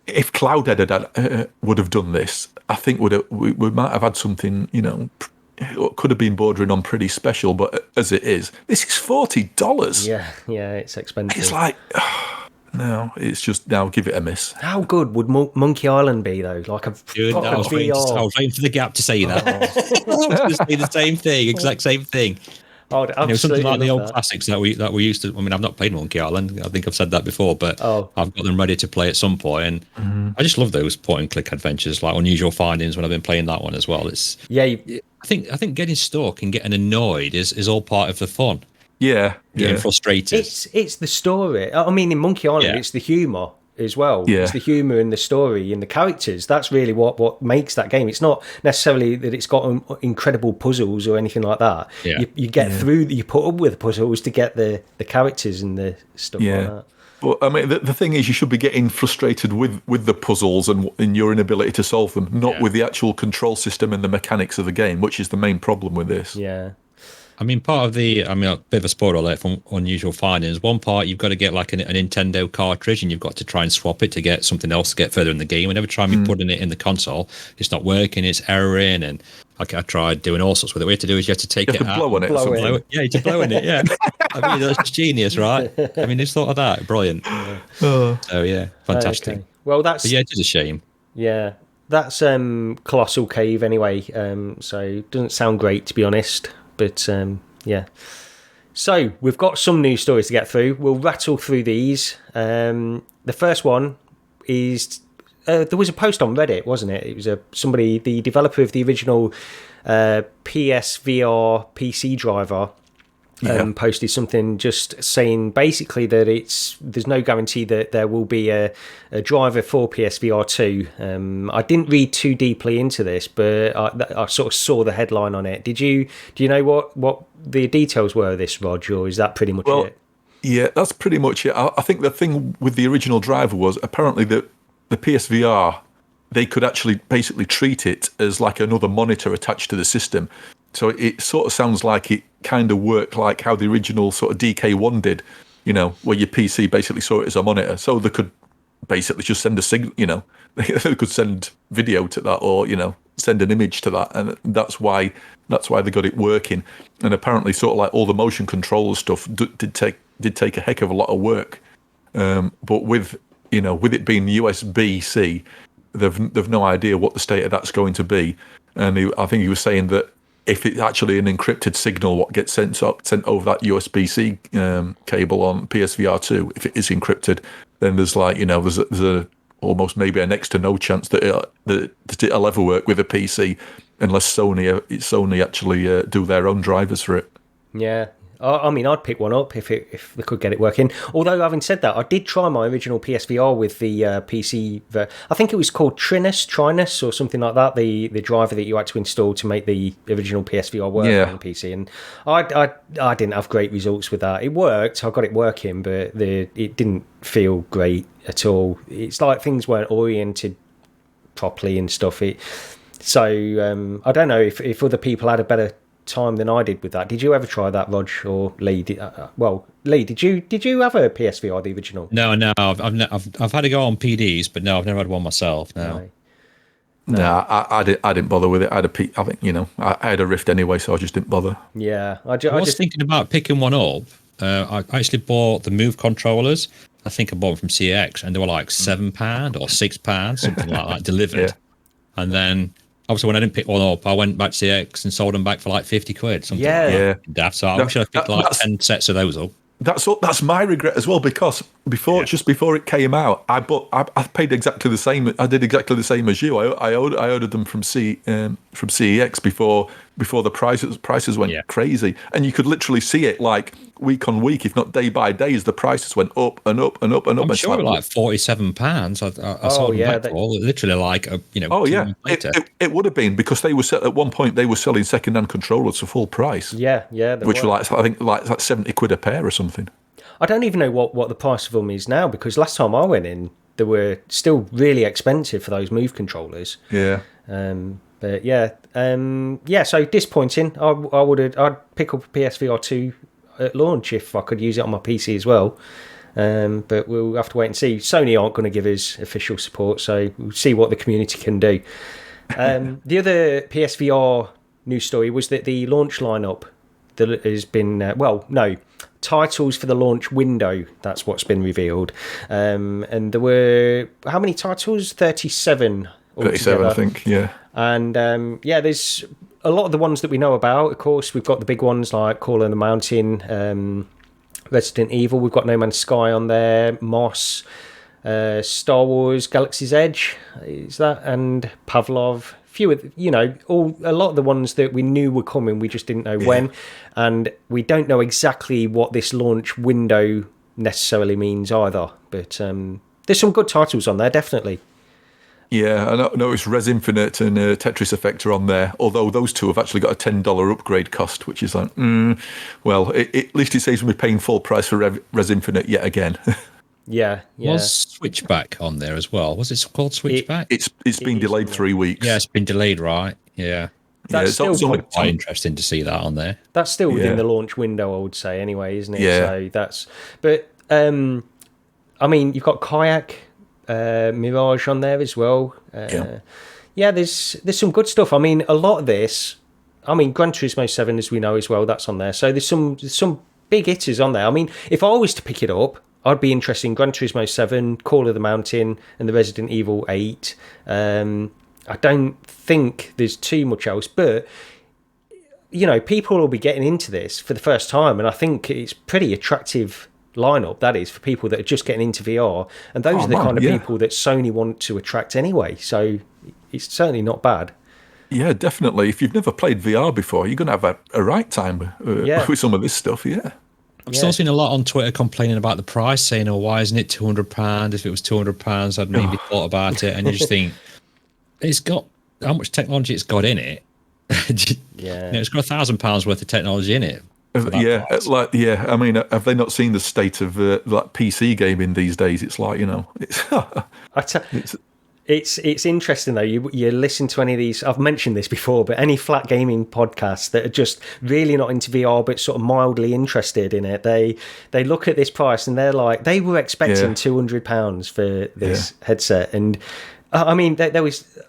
Cloudhead would have done this, I think we might have had something, it could have been bordering on pretty special. But as it is, this is $40. Yeah, it's expensive. It's like. No, it's just now give it a miss. How good would Monkey Island be though? Like a I was waiting for the gap to say that. I was going to say the same thing, exact same thing. Something like the old classics that we used to. I mean, I've not played Monkey Island. I think I've said that before, but I've got them ready to play at some point. And I just love those point-and-click adventures, like Unusual Findings. When I've been playing that one as well, I think getting stuck and getting annoyed is all part of the fun. Getting frustrated. It's the story. I mean, in Monkey Island, it's the humour as well. Yeah. It's the humour and the story and the characters. That's really what makes that game. It's not necessarily that it's got incredible puzzles or anything like that. Yeah. You get through, you put up with puzzles to get the characters and the stuff like that. Well, I mean, the thing is, you should be getting frustrated with the puzzles and your inability to solve them, not with the actual control system and the mechanics of the game, which is the main problem with this. Yeah. I mean, a bit of a spoiler alert from Unusual Findings. One part, you've got to get like a Nintendo cartridge, and you've got to try and swap it to get something else to get further in the game. And every time you're putting it in the console, it's not working, it's erroring. And I tried doing all sorts with it. What you have to do is you have to take it out. Blow on it. Yeah, you have to blow in it, yeah. I mean, that's genius, right? I mean, who's thought of that? Brilliant. So, fantastic. Okay. Well, it is a shame. Yeah. That's Colossal Cave anyway, so it doesn't sound great, to be honest. But so we've got some news stories to get through. We'll rattle through these. The first one is there was a post on Reddit, wasn't it? It was somebody, the developer of the original PS VR PC driver, posted something just saying basically that there's no guarantee that there will be a driver for PS VR2. I didn't read too deeply into this, but I sort of saw the headline on it. Do you know what the details were of this, Rog, or is that pretty much it? Yeah, that's pretty much it. I think the thing with the original driver was apparently the PSVR, they could actually basically treat it as like another monitor attached to the system. So it sort of sounds like it kind of worked like how the original sort of DK1 did, where your PC basically saw it as a monitor, so they could basically just send a signal. They could send video to that, or send an image to that, and that's why they got it working. And apparently, sort of like all the motion control stuff did take a heck of a lot of work. But with it being USB-C, they've no idea what the state of that's going to be. And I think he was saying that if it's actually an encrypted signal, what gets sent over that USB-C cable on PSVR2, if it is encrypted, then there's there's a almost maybe a next to no chance that it'll ever work with a PC unless Sony actually do their own drivers for it. Yeah. I mean, I'd pick one up if they could get it working. Although, having said that, I did try my original PSVR with the PC. I think it was called Trinus or something like that. The driver that you had to install to make the original PSVR work on the PC. And I didn't have great results with that. It worked. I got it working, but it didn't feel great at all. It's like things weren't oriented properly and stuff. So I don't know if other people had a better time than I did with that. Did you ever try that, Rog or Lee? Lee, did you have a PSVR, the original? No, I've had to go on PDs, but no, I've never had one myself. No. I didn't bother with it. I had a Rift anyway, so I just didn't bother. Yeah, I was thinking about picking one up. I actually bought the Move controllers. I think I bought them from CX, and they were like £7 or £6, something like that, delivered. Yeah. And then obviously, when I didn't pick one up, I went back to CX and sold them back for like 50 quid. Something like that. So I wish I picked like 10 sets of those up. That's my regret as well, because just before it came out, I paid exactly the same. I did exactly the same as you. I ordered them from CEX before the prices went crazy, and you could literally see it like week on week, if not day by day, as the prices went up and up and up and up. I'm sure like £47. I saw them back for literally like it would have been, because they were at one point they were selling second-hand controllers for full price. Which were like, I think like 70 quid a pair or something. I don't even know what the price of them is now, because last time I went in, they were still really expensive for those Move controllers. Yeah. So disappointing. I'd pick up a PSVR2 at launch if I could use it on my PC as well. But we'll have to wait and see. Sony aren't going to give us official support, so we'll see what the community can do. The other PSVR news story was that the launch lineup that has been titles for the launch window, that's what's been revealed. And there were how many titles? 37 altogether. I think. And there's a lot of the ones that we know about. Of course, we've got the big ones like Call of the Mountain, Resident Evil. We've got No Man's Sky on there, Moss, Star Wars Galaxy's Edge, is that, and Pavlov. A lot of the ones that we knew were coming, we just didn't know when, and we don't know exactly what this launch window necessarily means either. But there's some good titles on there, definitely. Yeah, I know it's Res Infinite and Tetris Effect are on there, although those two have actually got a $10 upgrade cost, which is like, at least it saves me paying full price for Res Infinite yet again. Yeah. Was Switchback on there as well? Was it called Switchback? It's been delayed 3 weeks. Yeah, it's been delayed, right? Yeah. That's still quite interesting to see that on there. That's still within the launch window, I would say, anyway, isn't it? Yeah. So that's. But I mean, you've got Kayak, Mirage on there as well. There's some good stuff. I mean, a lot of this. I mean, Gran Turismo 7, as we know as well, that's on there. So there's some big hitters on there. I mean, if I was to pick it up, I'd be interested in Gran Turismo 7, Call of the Mountain, and the Resident Evil 8. I don't think there's too much else, but people will be getting into this for the first time, and I think it's pretty attractive lineup that is for people that are just getting into VR, and those are the kind of people that Sony want to attract anyway. So it's certainly not bad. Yeah, definitely. If you've never played VR before, you're going to have a right time with some of this stuff. Yeah. I'm still seeing a lot on Twitter complaining about the price, saying, "Oh, why isn't it £200? If it was £200, I'd maybe thought about it." And you just think, it's got how much technology it's got in it. It's got £1,000 worth of technology in it. I mean, have they not seen the state of PC gaming these days? It's like, It's interesting though. You listen to any of these. I've mentioned this before, but any flat gaming podcasts that are just really not into VR but sort of mildly interested in it, they look at this price and they're like, they were expecting £200 for this headset, and I mean,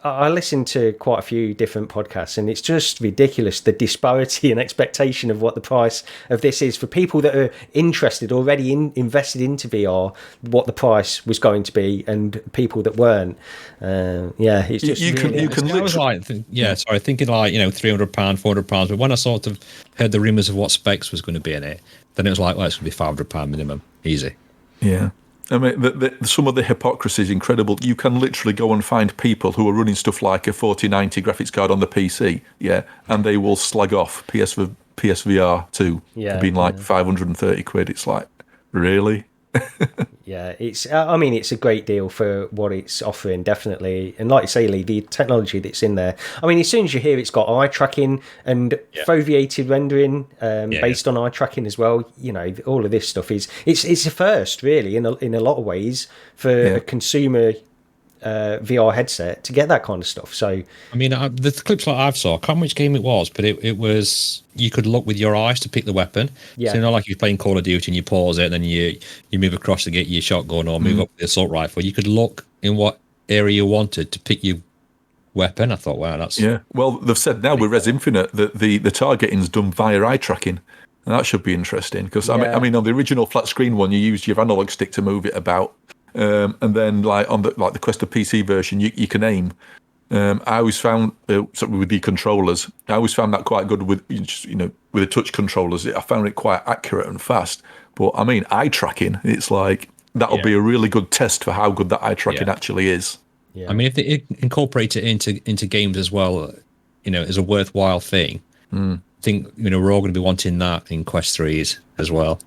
I listened to quite a few different podcasts, and it's just ridiculous, the disparity and expectation of what the price of this is for people that are interested, already invested into VR, what the price was going to be, and people that weren't. It's just you can I was like, thinking like, £300, £400, but when I sort of heard the rumours of what specs was going to be in it, then it was like, well, it's going to be £500 minimum, easy. Yeah. I mean, some of the hypocrisy is incredible. You can literally go and find people who are running stuff like a 4090 graphics card on the PC, and they will slag off PSVR2 for being like 530 quid. It's like, really? It's a great deal for what it's offering, definitely. And like you say, Lee, the technology that's in there, I mean, as soon as you hear it's got eye tracking and foveated rendering based on eye tracking as well, all of this stuff it's a first, really, in a lot of ways for a consumer VR headset to get that kind of stuff. So I mean, the clips like I've saw, I can't remember which game it was, but it was, you could look with your eyes to pick the weapon. So like you're playing Call of Duty and you pause it and then you move across to get your shotgun or move up the assault rifle. You could look in what area you wanted to pick your weapon. I thought, wow, that's well, they've said now with Res Infinite that the targeting's done via eye tracking. And that should be interesting because I mean on the original flat screen one, you used your analog stick to move it about. And then, like on the Quest PC version, you can aim. I always found with the controllers, I always found that quite good with with the touch controllers. I found it quite accurate and fast. But I mean, eye tracking, it's like that'll be a really good test for how good that eye tracking actually is. Yeah. I mean, if they incorporate it into games as well, as a worthwhile thing, I think we're all going to be wanting that in Quest 3s as well.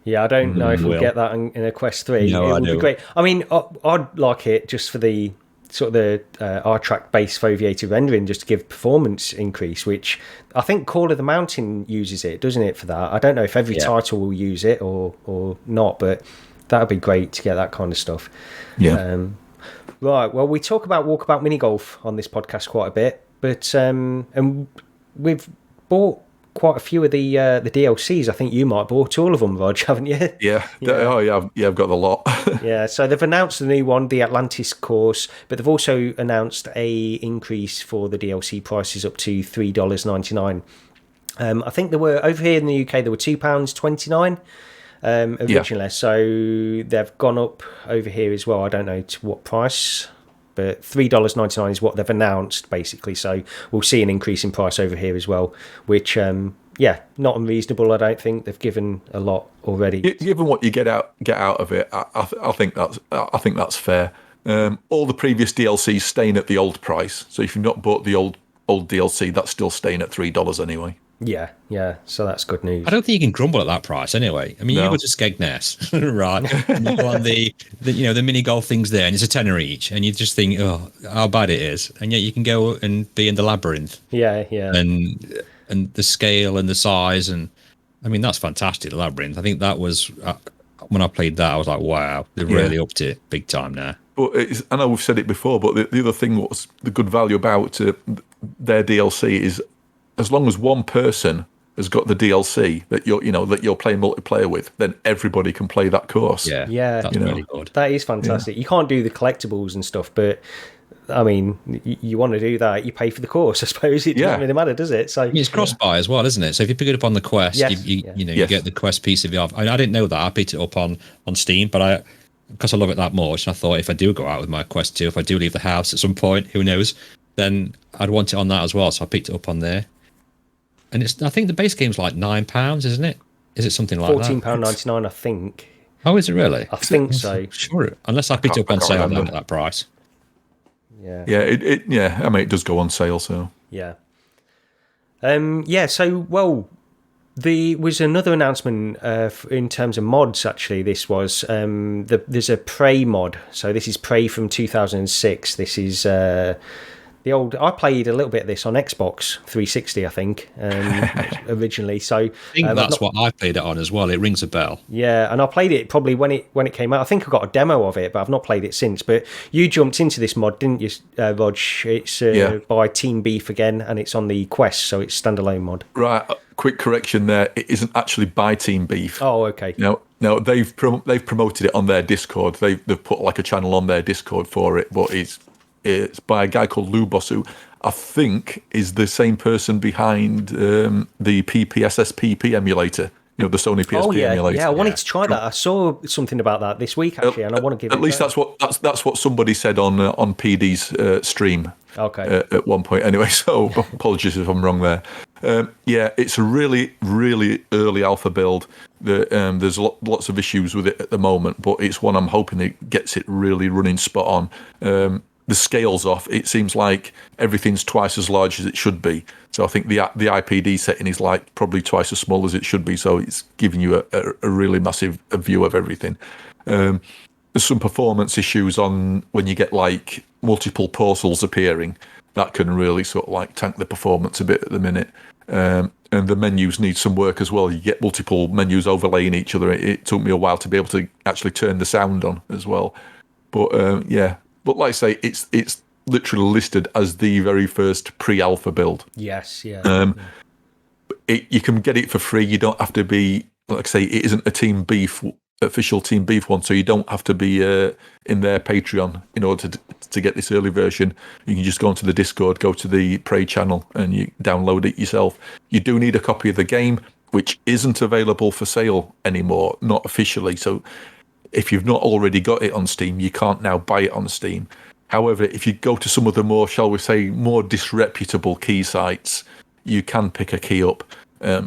Yeah, I don't know if we'll get that in a Quest 3. No, it would be great. I mean, I'd like it just for the sort of the R-Track-based foveated rendering, just to give performance increase, which I think Call of the Mountain uses it, doesn't it, for that? I don't know if every title will use it or not, but that would be great to get that kind of stuff. Yeah. Right, well, we talk about Walkabout Mini-Golf on this podcast quite a bit, but and we've bought quite a few of the DLCs. I think you might have bought all of them, Rog, haven't you? Yeah. Oh, yeah. I've got the lot. Yeah. So they've announced the new one, the Atlantis course, but they've also announced a increase for the DLC prices up to $3.99. I think there were over here in the UK there were £2.29 originally. So they've gone up over here as well. I don't know to what price, but $3.99 is what they've announced, basically. So we'll see an increase in price over here as well, which, not unreasonable. I don't think they've given a lot already. Given what you get out of it, I think that's fair. All the previous DLCs staying at the old price. So if you've not bought the old DLC, that's still staying at $3 anyway. Yeah. So that's good news. I don't think you can grumble at that price anyway. I mean, you go to Skegness, right? And you go on the mini golf things there, and it's a tenner each, and you just think, oh, how bad it is, and yet you can go and be in the labyrinth. Yeah. And the scale and the size, and I mean that's fantastic. The labyrinth. I think that was when I played that, I was like, wow, they've really upped it big time now. But I know we've said it before, but the other thing, what's the good value about their DLC is, as long as one person has got the DLC that you're playing multiplayer with, then everybody can play that course. Yeah, that's really good. That is fantastic. You can't do the collectibles and stuff, but I mean, you want to do that, you pay for the course, I suppose. It doesn't really matter, does it? So it's cross-buy as well, isn't it? So if you pick it up on the Quest, you get the Quest piece of VR. I didn't know that. I picked it up on Steam, but because I love it that much, and I thought if I do go out with my Quest 2, if I do leave the house at some point, who knows, then I'd want it on that as well. So I picked it up on there. And I think the base game's like £9, isn't it? Is it something like that? £14.99, I think. Oh, is it really? I think so. Sure. Unless I picked it up on sale then at that price. Yeah. Yeah, I mean, it does go on sale, so. Yeah. There was another announcement in terms of mods, actually. This was, there's a Prey mod. So this is Prey from 2006. This is the old. I played a little bit of this on Xbox 360, I think, originally. So I think that's what I played it on as well. It rings a bell. Yeah, and I played it probably when it came out. I think I got a demo of it, but I've not played it since. But you jumped into this mod, didn't you, Rog? It's by Team Beef again, and it's on the Quest, so it's standalone mod. Right. Quick correction there. It isn't actually by Team Beef. Oh, okay. No, they've promoted it on their Discord. They've put like a channel on their Discord for it, but it's by a guy called Lubos, who I think is the same person behind the PPSSPP emulator. The Sony PSP emulator. Yeah, I wanted to try that. I saw something about that this week actually, and I want to give it. At least that's what somebody said on PD's stream. Okay. At one point, anyway. So apologies if I'm wrong there. It's a really, really early alpha build. There's lots of issues with it at the moment, but it's one I'm hoping it gets it really running spot on. The scale's off. It seems like everything's twice as large as it should be. So I think the IPD setting is like probably twice as small as it should be. So it's giving you a really massive view of everything. There's some performance issues on when you get like multiple portals appearing. That can really sort of like tank the performance a bit at the minute. And the menus need some work as well. You get multiple menus overlaying each other. It took me a while to be able to actually turn the sound on as well. But But like I say, it's literally listed as the very first pre-alpha build. Yes, yeah. You can get it for free. You don't have to be, like I say, it isn't a official Team Beef one, so you don't have to be in their Patreon in order to get this early version. You can just go onto the Discord, go to the Prey channel, and you download it yourself. You do need a copy of the game, which isn't available for sale anymore, not officially. So if you've not already got it on Steam, you can't now buy it on Steam. However, if you go to some of the more, shall we say, more disreputable key sites, you can pick a key up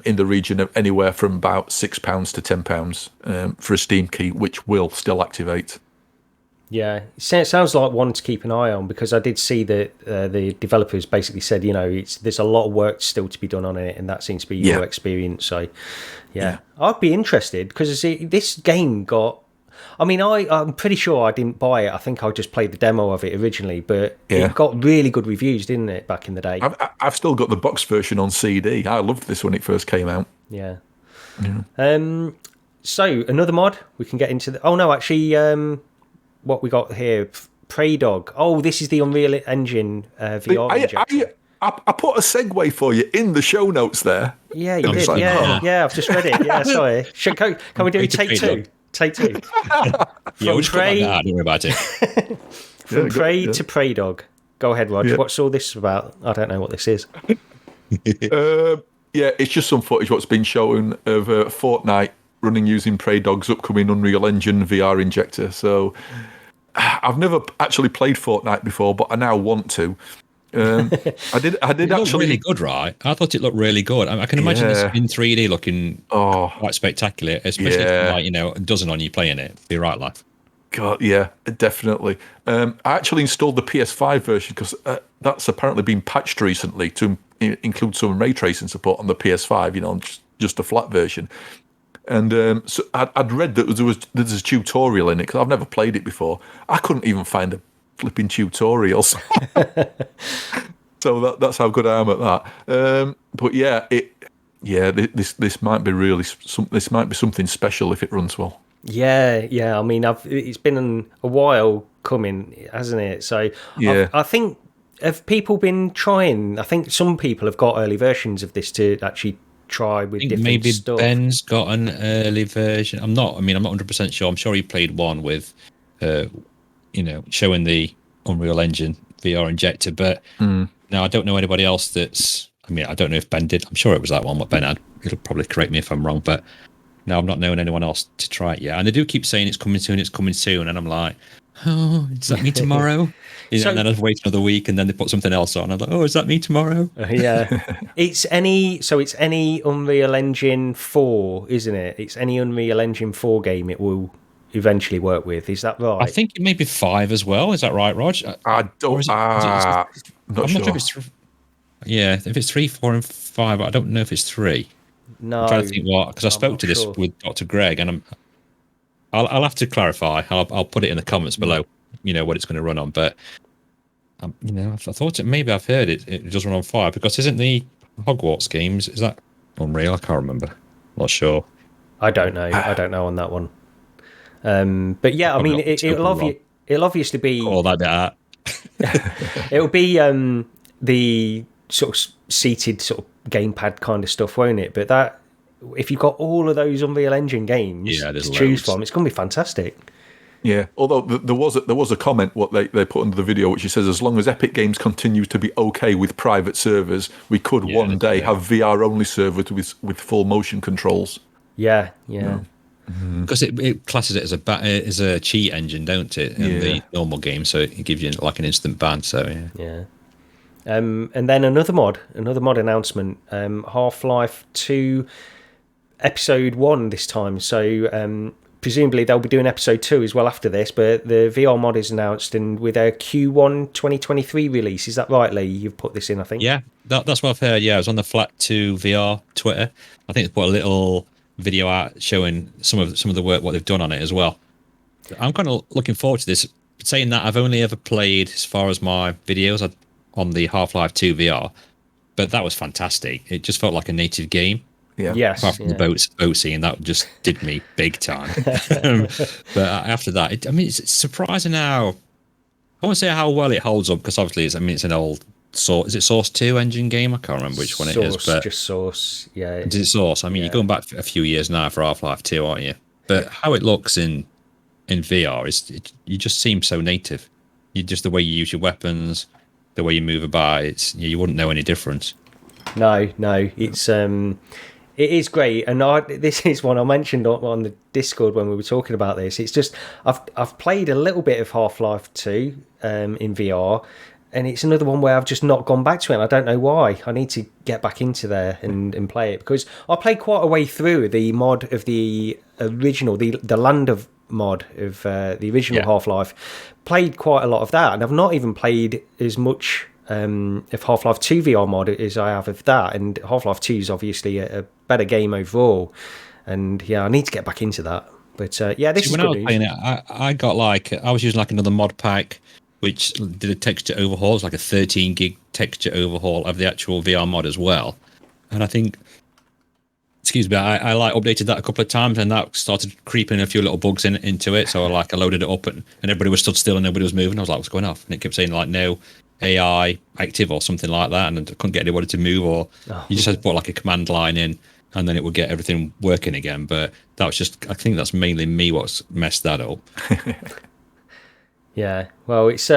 in the region of anywhere from about £6 to £10 for a Steam key, which will still activate. Yeah, it sounds like one to keep an eye on, because I did see that the developers basically said, there's a lot of work still to be done on it, and that seems to be your experience. So, yeah. I'd be interested, because this game got... I'm pretty sure I didn't buy it. I think I just played the demo of it originally, but it got really good reviews, didn't it, back in the day? I've still got the box version on CD. I loved this when it first came out. Yeah. So, another mod, we can get into... what we got here, Prey Dog. Oh, this is the Unreal Engine VR injector. I put a segue for you in the show notes there. Yeah, you did. Yeah, I've just read it. Yeah, sorry. Can we do take two? Take two. We'll just Prey. Don't worry about it. From Prey to Prey Dog. Go ahead, Rog. What's all this about? I don't know what this is. It's just some footage what's been shown of Fortnight running using Prey Dog's upcoming Unreal Engine VR injector. So I've never actually played Fortnite before, but I now want to. I did it actually. Looked really good, right? I thought it looked really good. I can imagine this in 3D looking quite spectacular, especially if a dozen on you playing it. Be right, laugh. God, yeah, definitely. I actually installed the PS5 version because that's apparently been patched recently to include some ray tracing support on the PS5. Just a flat version. And so I'd read that there's a tutorial in it because I've never played it before. I couldn't even find a flipping tutorials. So that's how good I am at that. But this might be this might be something special if it runs well. Yeah. It's been a while coming, hasn't it? So I think, have people been trying? I think some people have got early versions of this to actually try with different maybe stuff. Ben's got an early version. I'm not 100% sure. I'm sure he played one with showing the Unreal Engine VR injector, but no, I don't know anybody else that's... I don't know if Ben did. I'm sure it was that one, what Ben had. It'll probably correct me if I'm wrong, but no, I'm not knowing anyone else to try it yet. And they do keep saying it's coming soon, and I'm like, oh, does that mean tomorrow? And then I'd wait another week, and then they put something else on. I'm like, oh, is that me tomorrow? It's any Unreal Engine 4, isn't it? It's any Unreal Engine 4 game it will eventually work with. Is that right? I think it may be 5 as well. Is that right, Rog? I don't. I'm not sure. Not sure if it's if it's 3, 4, and 5. I don't know if it's 3. No, I'm trying to think because I spoke to this with Dr. Greg, and I'll have to clarify. I'll put it in the comments below. What it's going to run on, but I thought maybe I've heard it does run on fire, because isn't the Hogwarts games, is that Unreal? I can't remember. Not sure. I don't know on that one. But yeah, I mean, it'll obviously be all that. It'll be the sort of seated sort of gamepad kind of stuff, won't it? But that, if you've got all of those Unreal Engine games to choose from, it's going to be fantastic. Yeah, although there was a comment what they put under the video, which says, as long as Epic Games continues to be okay with private servers, we could one day have VR only servers with full motion controls. Yeah. Because it classes it as a cheat engine, don't it? In the normal game, so it gives you like an instant ban. So yeah. And then another mod announcement: Half-Life 2 Episode 1 this time. So presumably they'll be doing Episode 2 as well after this. But the VR mod is announced, and with a Q1 2023 release. Is that right, Lee? You've put this in, I think. Yeah, that's what I've heard. Yeah, I was on the Flat 2 VR Twitter. I think it's put a little video out showing some of the work what they've done on it as well. I'm kind of looking forward to this. Saying that, I've only ever played, as far as my videos, on the Half-Life 2 VR, but that was fantastic. It just felt like a native game. Yeah. Yes. Apart from the boat scene, that just did me big time. But after that, it's surprising how, I won't say how well it holds up, because obviously it's an old Source. Is it Source 2 engine game? I can't remember which one it is. But just Source, yeah. Is it Source? I mean, you're going back a few years now for Half-Life 2, aren't you? But how it looks in VR you just seem so native. Just the way you use your weapons, the way you move about, you wouldn't know any difference. No, it's it is great, and this is one I mentioned on the Discord when we were talking about this. It's just I've played a little bit of Half-Life 2 in VR, and it's another one where I've just not gone back to it. And I don't know why. I need to get back into there and play it, because I played quite a way through the mod of the original, the Land of mod of the original Half-Life. Played quite a lot of that, and I've not even played as much of Half-Life 2 VR mod as I have of that. And Half-Life 2 is obviously a better game overall, and I need to get back into that. But this is good news. When I was playing it, I got I was using another mod pack which did a texture overhaul. It's like a 13 gig texture overhaul of the actual VR mod as well. And I think, excuse me, I updated that a couple of times, and that started creeping a few little bugs into it. So I loaded it up, and everybody was stood still and nobody was moving. I was like, what's going off? And it kept saying no AI active or something like that, and I couldn't get anybody to move, or you just had to put a command line in, and then it would get everything working again. But that was just, I think that's mainly me what's messed that up. Yeah, well, it's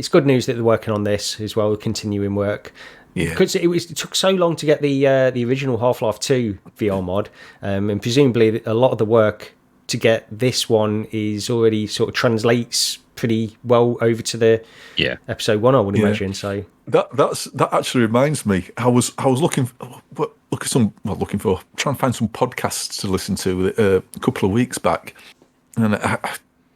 good news that they're working on this as well, continuing work. Yeah, because it took so long to get the original Half-Life 2 VR mod, and presumably a lot of the work to get this one is already sort of translates pretty well over to the Episode 1, I would imagine. So that actually reminds me. I was looking for trying to find some podcasts to listen to a couple of weeks back, and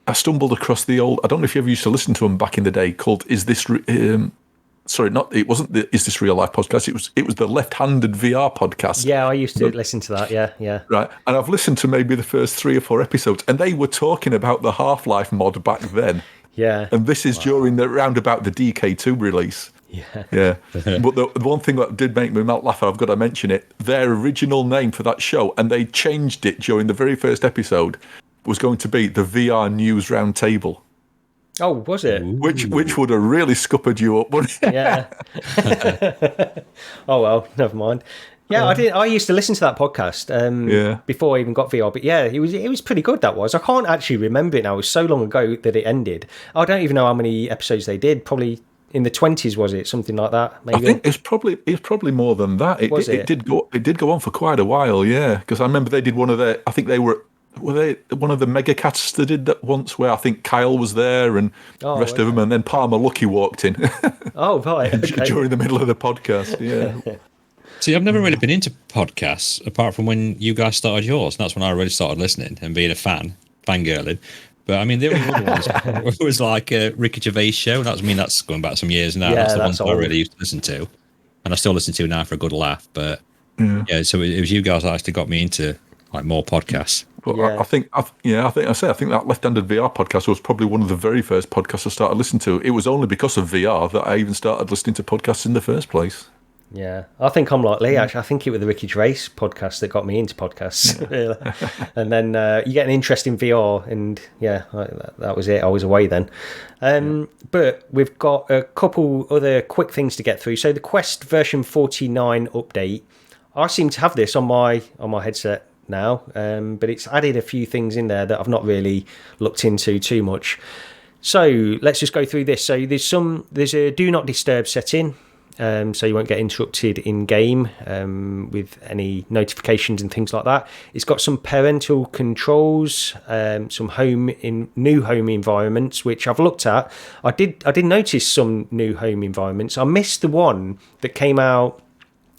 I stumbled across the old. I don't know if you ever used to listen to them back in the day. Called Is This? It wasn't the Is This Real Life podcast. It was the Left-Handed VR podcast. Yeah, I used to listen to that. Yeah. Right, and I've listened to maybe the first 3 or 4 episodes, and they were talking about the Half-Life mod back then. Yeah, and this is during round about the DK2 release. Yeah. But the one thing that did make me laugh, I've got to mention it. Their original name for that show, and they changed it during the very first episode, was going to be the VR News Roundtable. Oh, was it? Which would have really scuppered you up, wouldn't it? Yeah. Oh well, never mind. Yeah, I used to listen to that podcast before I even got VR, but yeah, it was pretty good. That was. I can't actually remember it now. It was so long ago that it ended. I don't even know how many episodes they did. Probably in the 20s, was it? Something like that. Maybe. I think it's probably more than that. It did go on for quite a while. Yeah, because I remember they did one of their. I think they were they one of the mega casts that did that once, where I think Kyle was there and the rest of them, and then Palmer Lucky walked in. Oh, right. Okay. During the middle of the podcast. Yeah. See, I've never really been into podcasts apart from when you guys started yours. And that's when I really started listening and being a fangirling. But I mean, the only other ones was like Ricky Gervais' show. That's going back some years now. Yeah, that's the ones I really used to listen to, and I still listen to now for a good laugh. But so it was you guys that actually got me into more podcasts. But I think that Left-Handed VR podcast was probably one of the very first podcasts I started listening to. It was only because of VR that I even started listening to podcasts in the first place. Yeah, I think I'm like Lee, actually. I think it was the Ricky Gervais podcast that got me into podcasts. And then you get an interest in VR, and that was it. I was away then. But we've got a couple other quick things to get through. So the Quest version 49 update, I seem to have this on my headset now, but it's added a few things in there that I've not really looked into too much. So let's just go through this. So there's a do not disturb setting. So you won't get interrupted in game with any notifications and things like that. It's got some parental controls, some new home environments, which I've looked at. I did notice some new home environments. I missed the one that came out.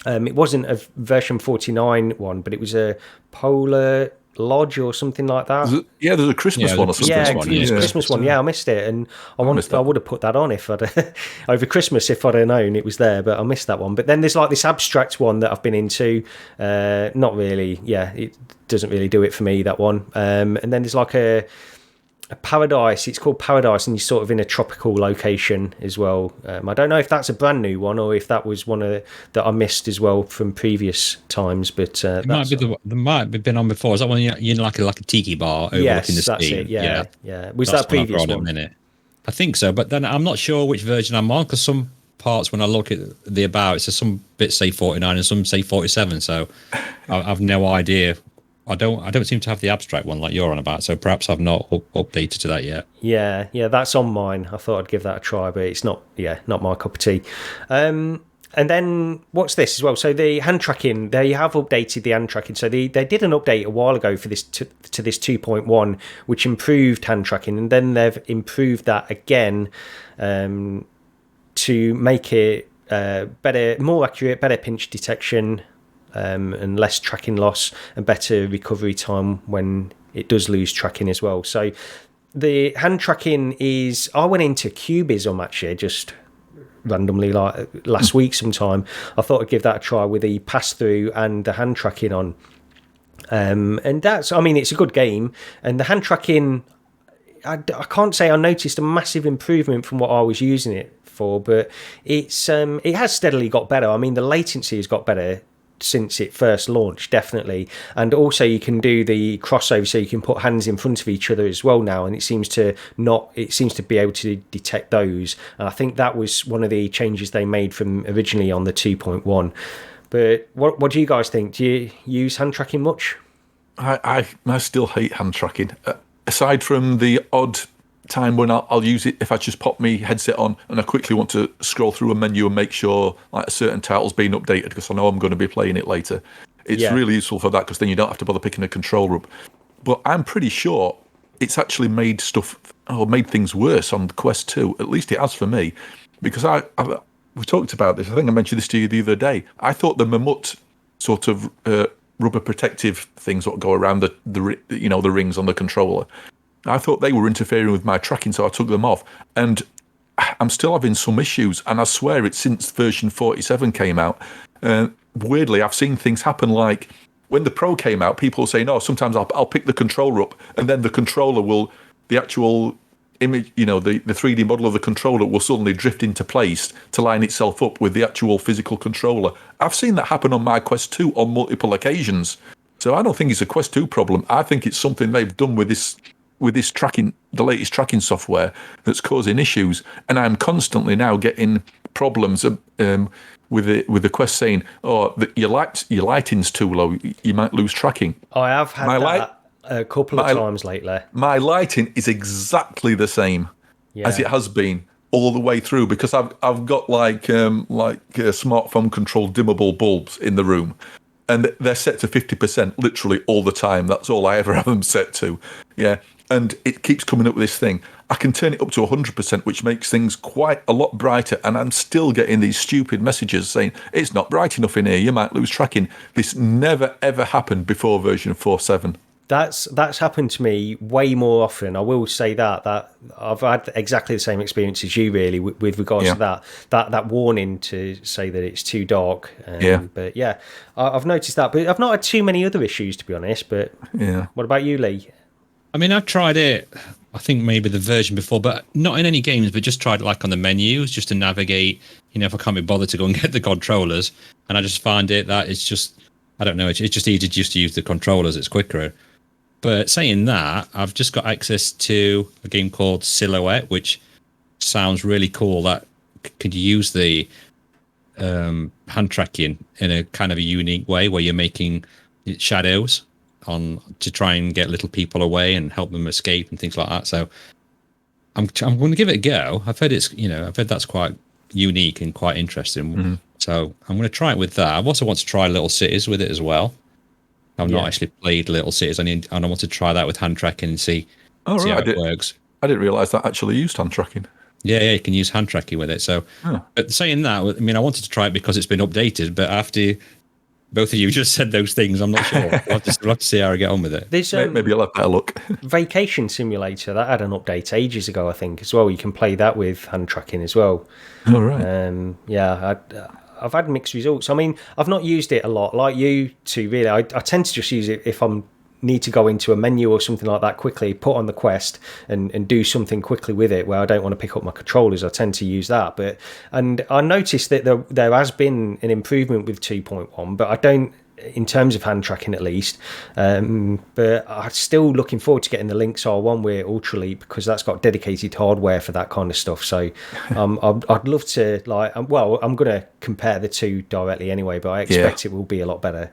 It wasn't a version 49 one, but it was a Polar Lodge or something like that. There's a Christmas one or something. Yeah, it was a Christmas one. Yeah, I missed it, and I would have put that on if I'd over Christmas if I'd have known it was there, but I missed that one. But then there's like this abstract one that I've been into. Not really. Yeah, it doesn't really do it for me, that one. And then there's like a Paradise. It's called Paradise, and you're sort of in a tropical location as well. I don't know if that's a brand new one or if that was one that I missed as well from previous times. But it might have been on before. Is that one you're in like a tiki bar overlooking the sea? That's it. Yeah. Was that previous one? I think so, but then I'm not sure which version I'm on, because some parts when I look at the about, it says some bits say 49 and some say 47. So I've no idea. I don't seem to have the abstract one like you're on about, so perhaps I've not updated to that yet. Yeah, that's on mine. I thought I'd give that a try, but it's not my cup of tea. And then what's this as well? So the hand tracking, they have updated the hand tracking. So they did an update a while ago for this to this 2.1, which improved hand tracking, and then they've improved that again to make it better, more accurate, better pinch detection. And less tracking loss and better recovery time when it does lose tracking as well. So the hand tracking is, I went into Cubism actually just randomly like last week sometime. I thought I'd give that a try with the pass through and the hand tracking on. And it's a good game, and the hand tracking, I can't say I noticed a massive improvement from what I was using it for, but it has steadily got better. I mean, the latency has got better since it first launched, definitely, and also you can do the crossover, so you can put hands in front of each other as well now, and it seems to be able to detect those. And I think that was one of the changes they made from originally on the 2.1. But what do you guys think? Do you use hand tracking much? I still hate hand tracking, aside from the odd time when I'll use it if I just pop my headset on and I quickly want to scroll through a menu and make sure like a certain title's been updated because I know I'm going to be playing it later. It's really useful for that, because then you don't have to bother picking a controller up. But I'm pretty sure it's actually made things worse on the Quest 2. At least it has for me, because we talked about this. I think I mentioned this to you the other day. I thought the Mammoth sort of rubber protective things that go around the rings on the controller, I thought they were interfering with my tracking, so I took them off. And I'm still having some issues, and I swear it's since version 47 came out. Weirdly, I've seen things happen like when the Pro came out, people were saying, sometimes I'll pick the controller up, and then the controller the actual image, the 3D model of the controller will suddenly drift into place to line itself up with the actual physical controller. I've seen that happen on my Quest 2 on multiple occasions. So I don't think it's a Quest 2 problem. I think it's something they've done with this tracking, the latest tracking software, that's causing issues. And I'm constantly now getting problems with the Quest saying, your lighting's too low, you might lose tracking. I have had that a couple of times lately. My lighting is exactly the same as it has been all the way through, because I've got like smartphone controlled dimmable bulbs in the room, and they're set to 50% literally all the time. That's all I ever have them set to. Yeah. And it keeps coming up with this thing. I can turn it up to 100%, which makes things quite a lot brighter, and I'm still getting these stupid messages saying, it's not bright enough in here, you might lose tracking. This never, ever happened before version 4.7. That's happened to me way more often. I will say that I've had exactly the same experience as you, really, with regards to that warning to say that it's too dark. But yeah, I've noticed that, but I've not had too many other issues, to be honest. But what about you, Lee? I mean, I've tried it. I think maybe the version before, but not in any games. But just tried it like on the menus, just to navigate. If I can't be bothered to go and get the controllers, and I just find it that it's just, I don't know, it's just easier just to use the controllers. It's quicker. But saying that, I've just got access to a game called Silhouette, which sounds really cool. That could use the hand tracking in a kind of a unique way, where you're making shadows to try and get little people away and help them escape and things like that. So I'm going to give it a go. I've heard that's quite unique and quite interesting. Mm-hmm. So I'm going to try it with that. I also want to try Little Cities with it as well. I've not actually played Little Cities, and I want to try that with hand tracking and see how it works. I didn't realise that actually used hand tracking. Yeah, you can use hand tracking with it. So, but saying that, I mean, I wanted to try it because it's been updated, but after both of you just said those things, I'm not sure. We'll have to see how I get on with it. Maybe I'll have a better look. Vacation Simulator, that had an update ages ago, I think, as well. You can play that with hand tracking as well. All right. I've had mixed results. I mean, I've not used it a lot, like you two, really. I tend to just use it if I need to go into a menu or something like that quickly, put on the Quest and do something quickly with it where I don't want to pick up my controllers. I tend to use that. And I noticed that there has been an improvement with 2.1, but I don't, in terms of hand tracking at least. But I'm still looking forward to getting the Lynx R1 with Ultraleap, because that's got dedicated hardware for that kind of stuff. So I'd love to, I'm going to compare the two directly anyway, but I expect it will be a lot better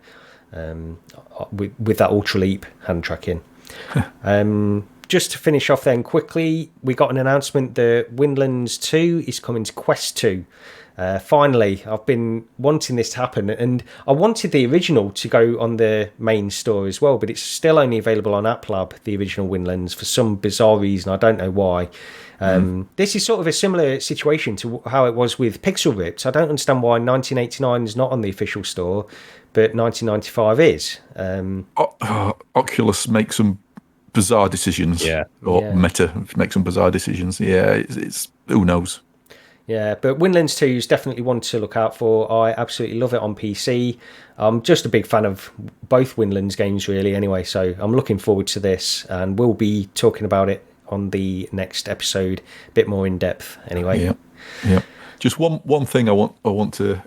with that Ultraleap hand tracking. Just to finish off then quickly, we got an announcement that Windlands 2 is coming to Quest 2. Finally, I've been wanting this to happen, and I wanted the original to go on the main store as well, but it's still only available on App Lab, the original Windlands, for some bizarre reason. I don't know why. This is sort of a similar situation to how it was with Pixel Ripped. I don't understand why 1989 is not on the official store, but 1995 is. Oculus makes some bizarre decisions. Meta makes some bizarre decisions. It's who knows. Yeah, but Windlands 2 is definitely one to look out for. I absolutely love it on PC. I'm just a big fan of both Windlands games, really, anyway, so I'm looking forward to this, and we'll be talking about it on the next episode, a bit more in depth, anyway. Yeah. Just one thing I want to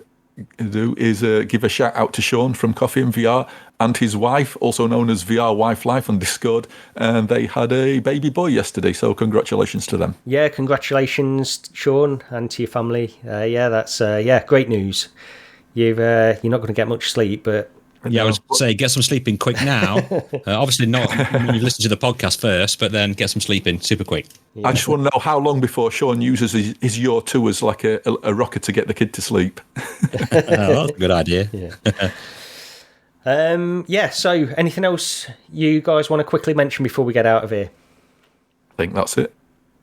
do is give a shout out to Sean from Coffee and VR and his wife, also known as VR Wife Life on Discord, and they had a baby boy yesterday, so congratulations to them. Yeah, congratulations, Sean, and to your family. That's great news. You're not going to get much sleep, but I was say get some sleep in quick now. Obviously not when you listen to the podcast first, but then get some sleep in super quick. I just want to know how long before Sean uses his Your 2 as like a rocker to get the kid to sleep. That's a good idea. So anything else you guys want to quickly mention before we get out of here? I think that's it.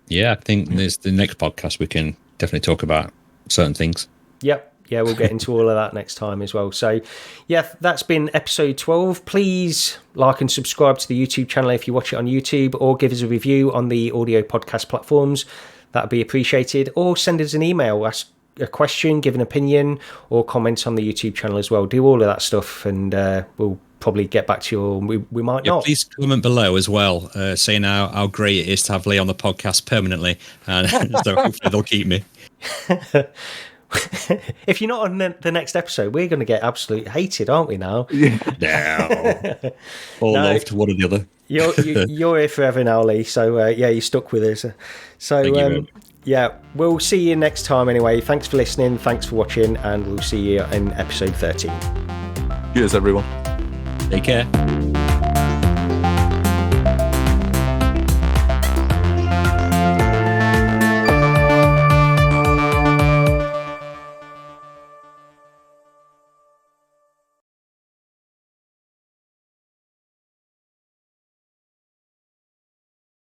Yeah, I think there's the next podcast we can definitely talk about certain things. Yep. Yeah, we'll get into all of that next time as well. So, that's been episode 12. Please like and subscribe to the YouTube channel if you watch it on YouTube, or give us a review on the audio podcast platforms. That would be appreciated. Or send us an email, ask a question, give an opinion, or comment on the YouTube channel as well. Do all of that stuff, and we'll probably get back to you, or we might not. Please comment below as well, saying how great it is to have Lee on the podcast permanently, and so hopefully they'll keep me. If you're not on the next episode, we're going to get absolutely hated, aren't we now? No. All loved, one or the other. You're here forever now, Lee, so you're stuck with us. So we'll see you next time anyway. Thanks for listening, thanks for watching, and we'll see you in episode 13. Cheers, everyone. Take care.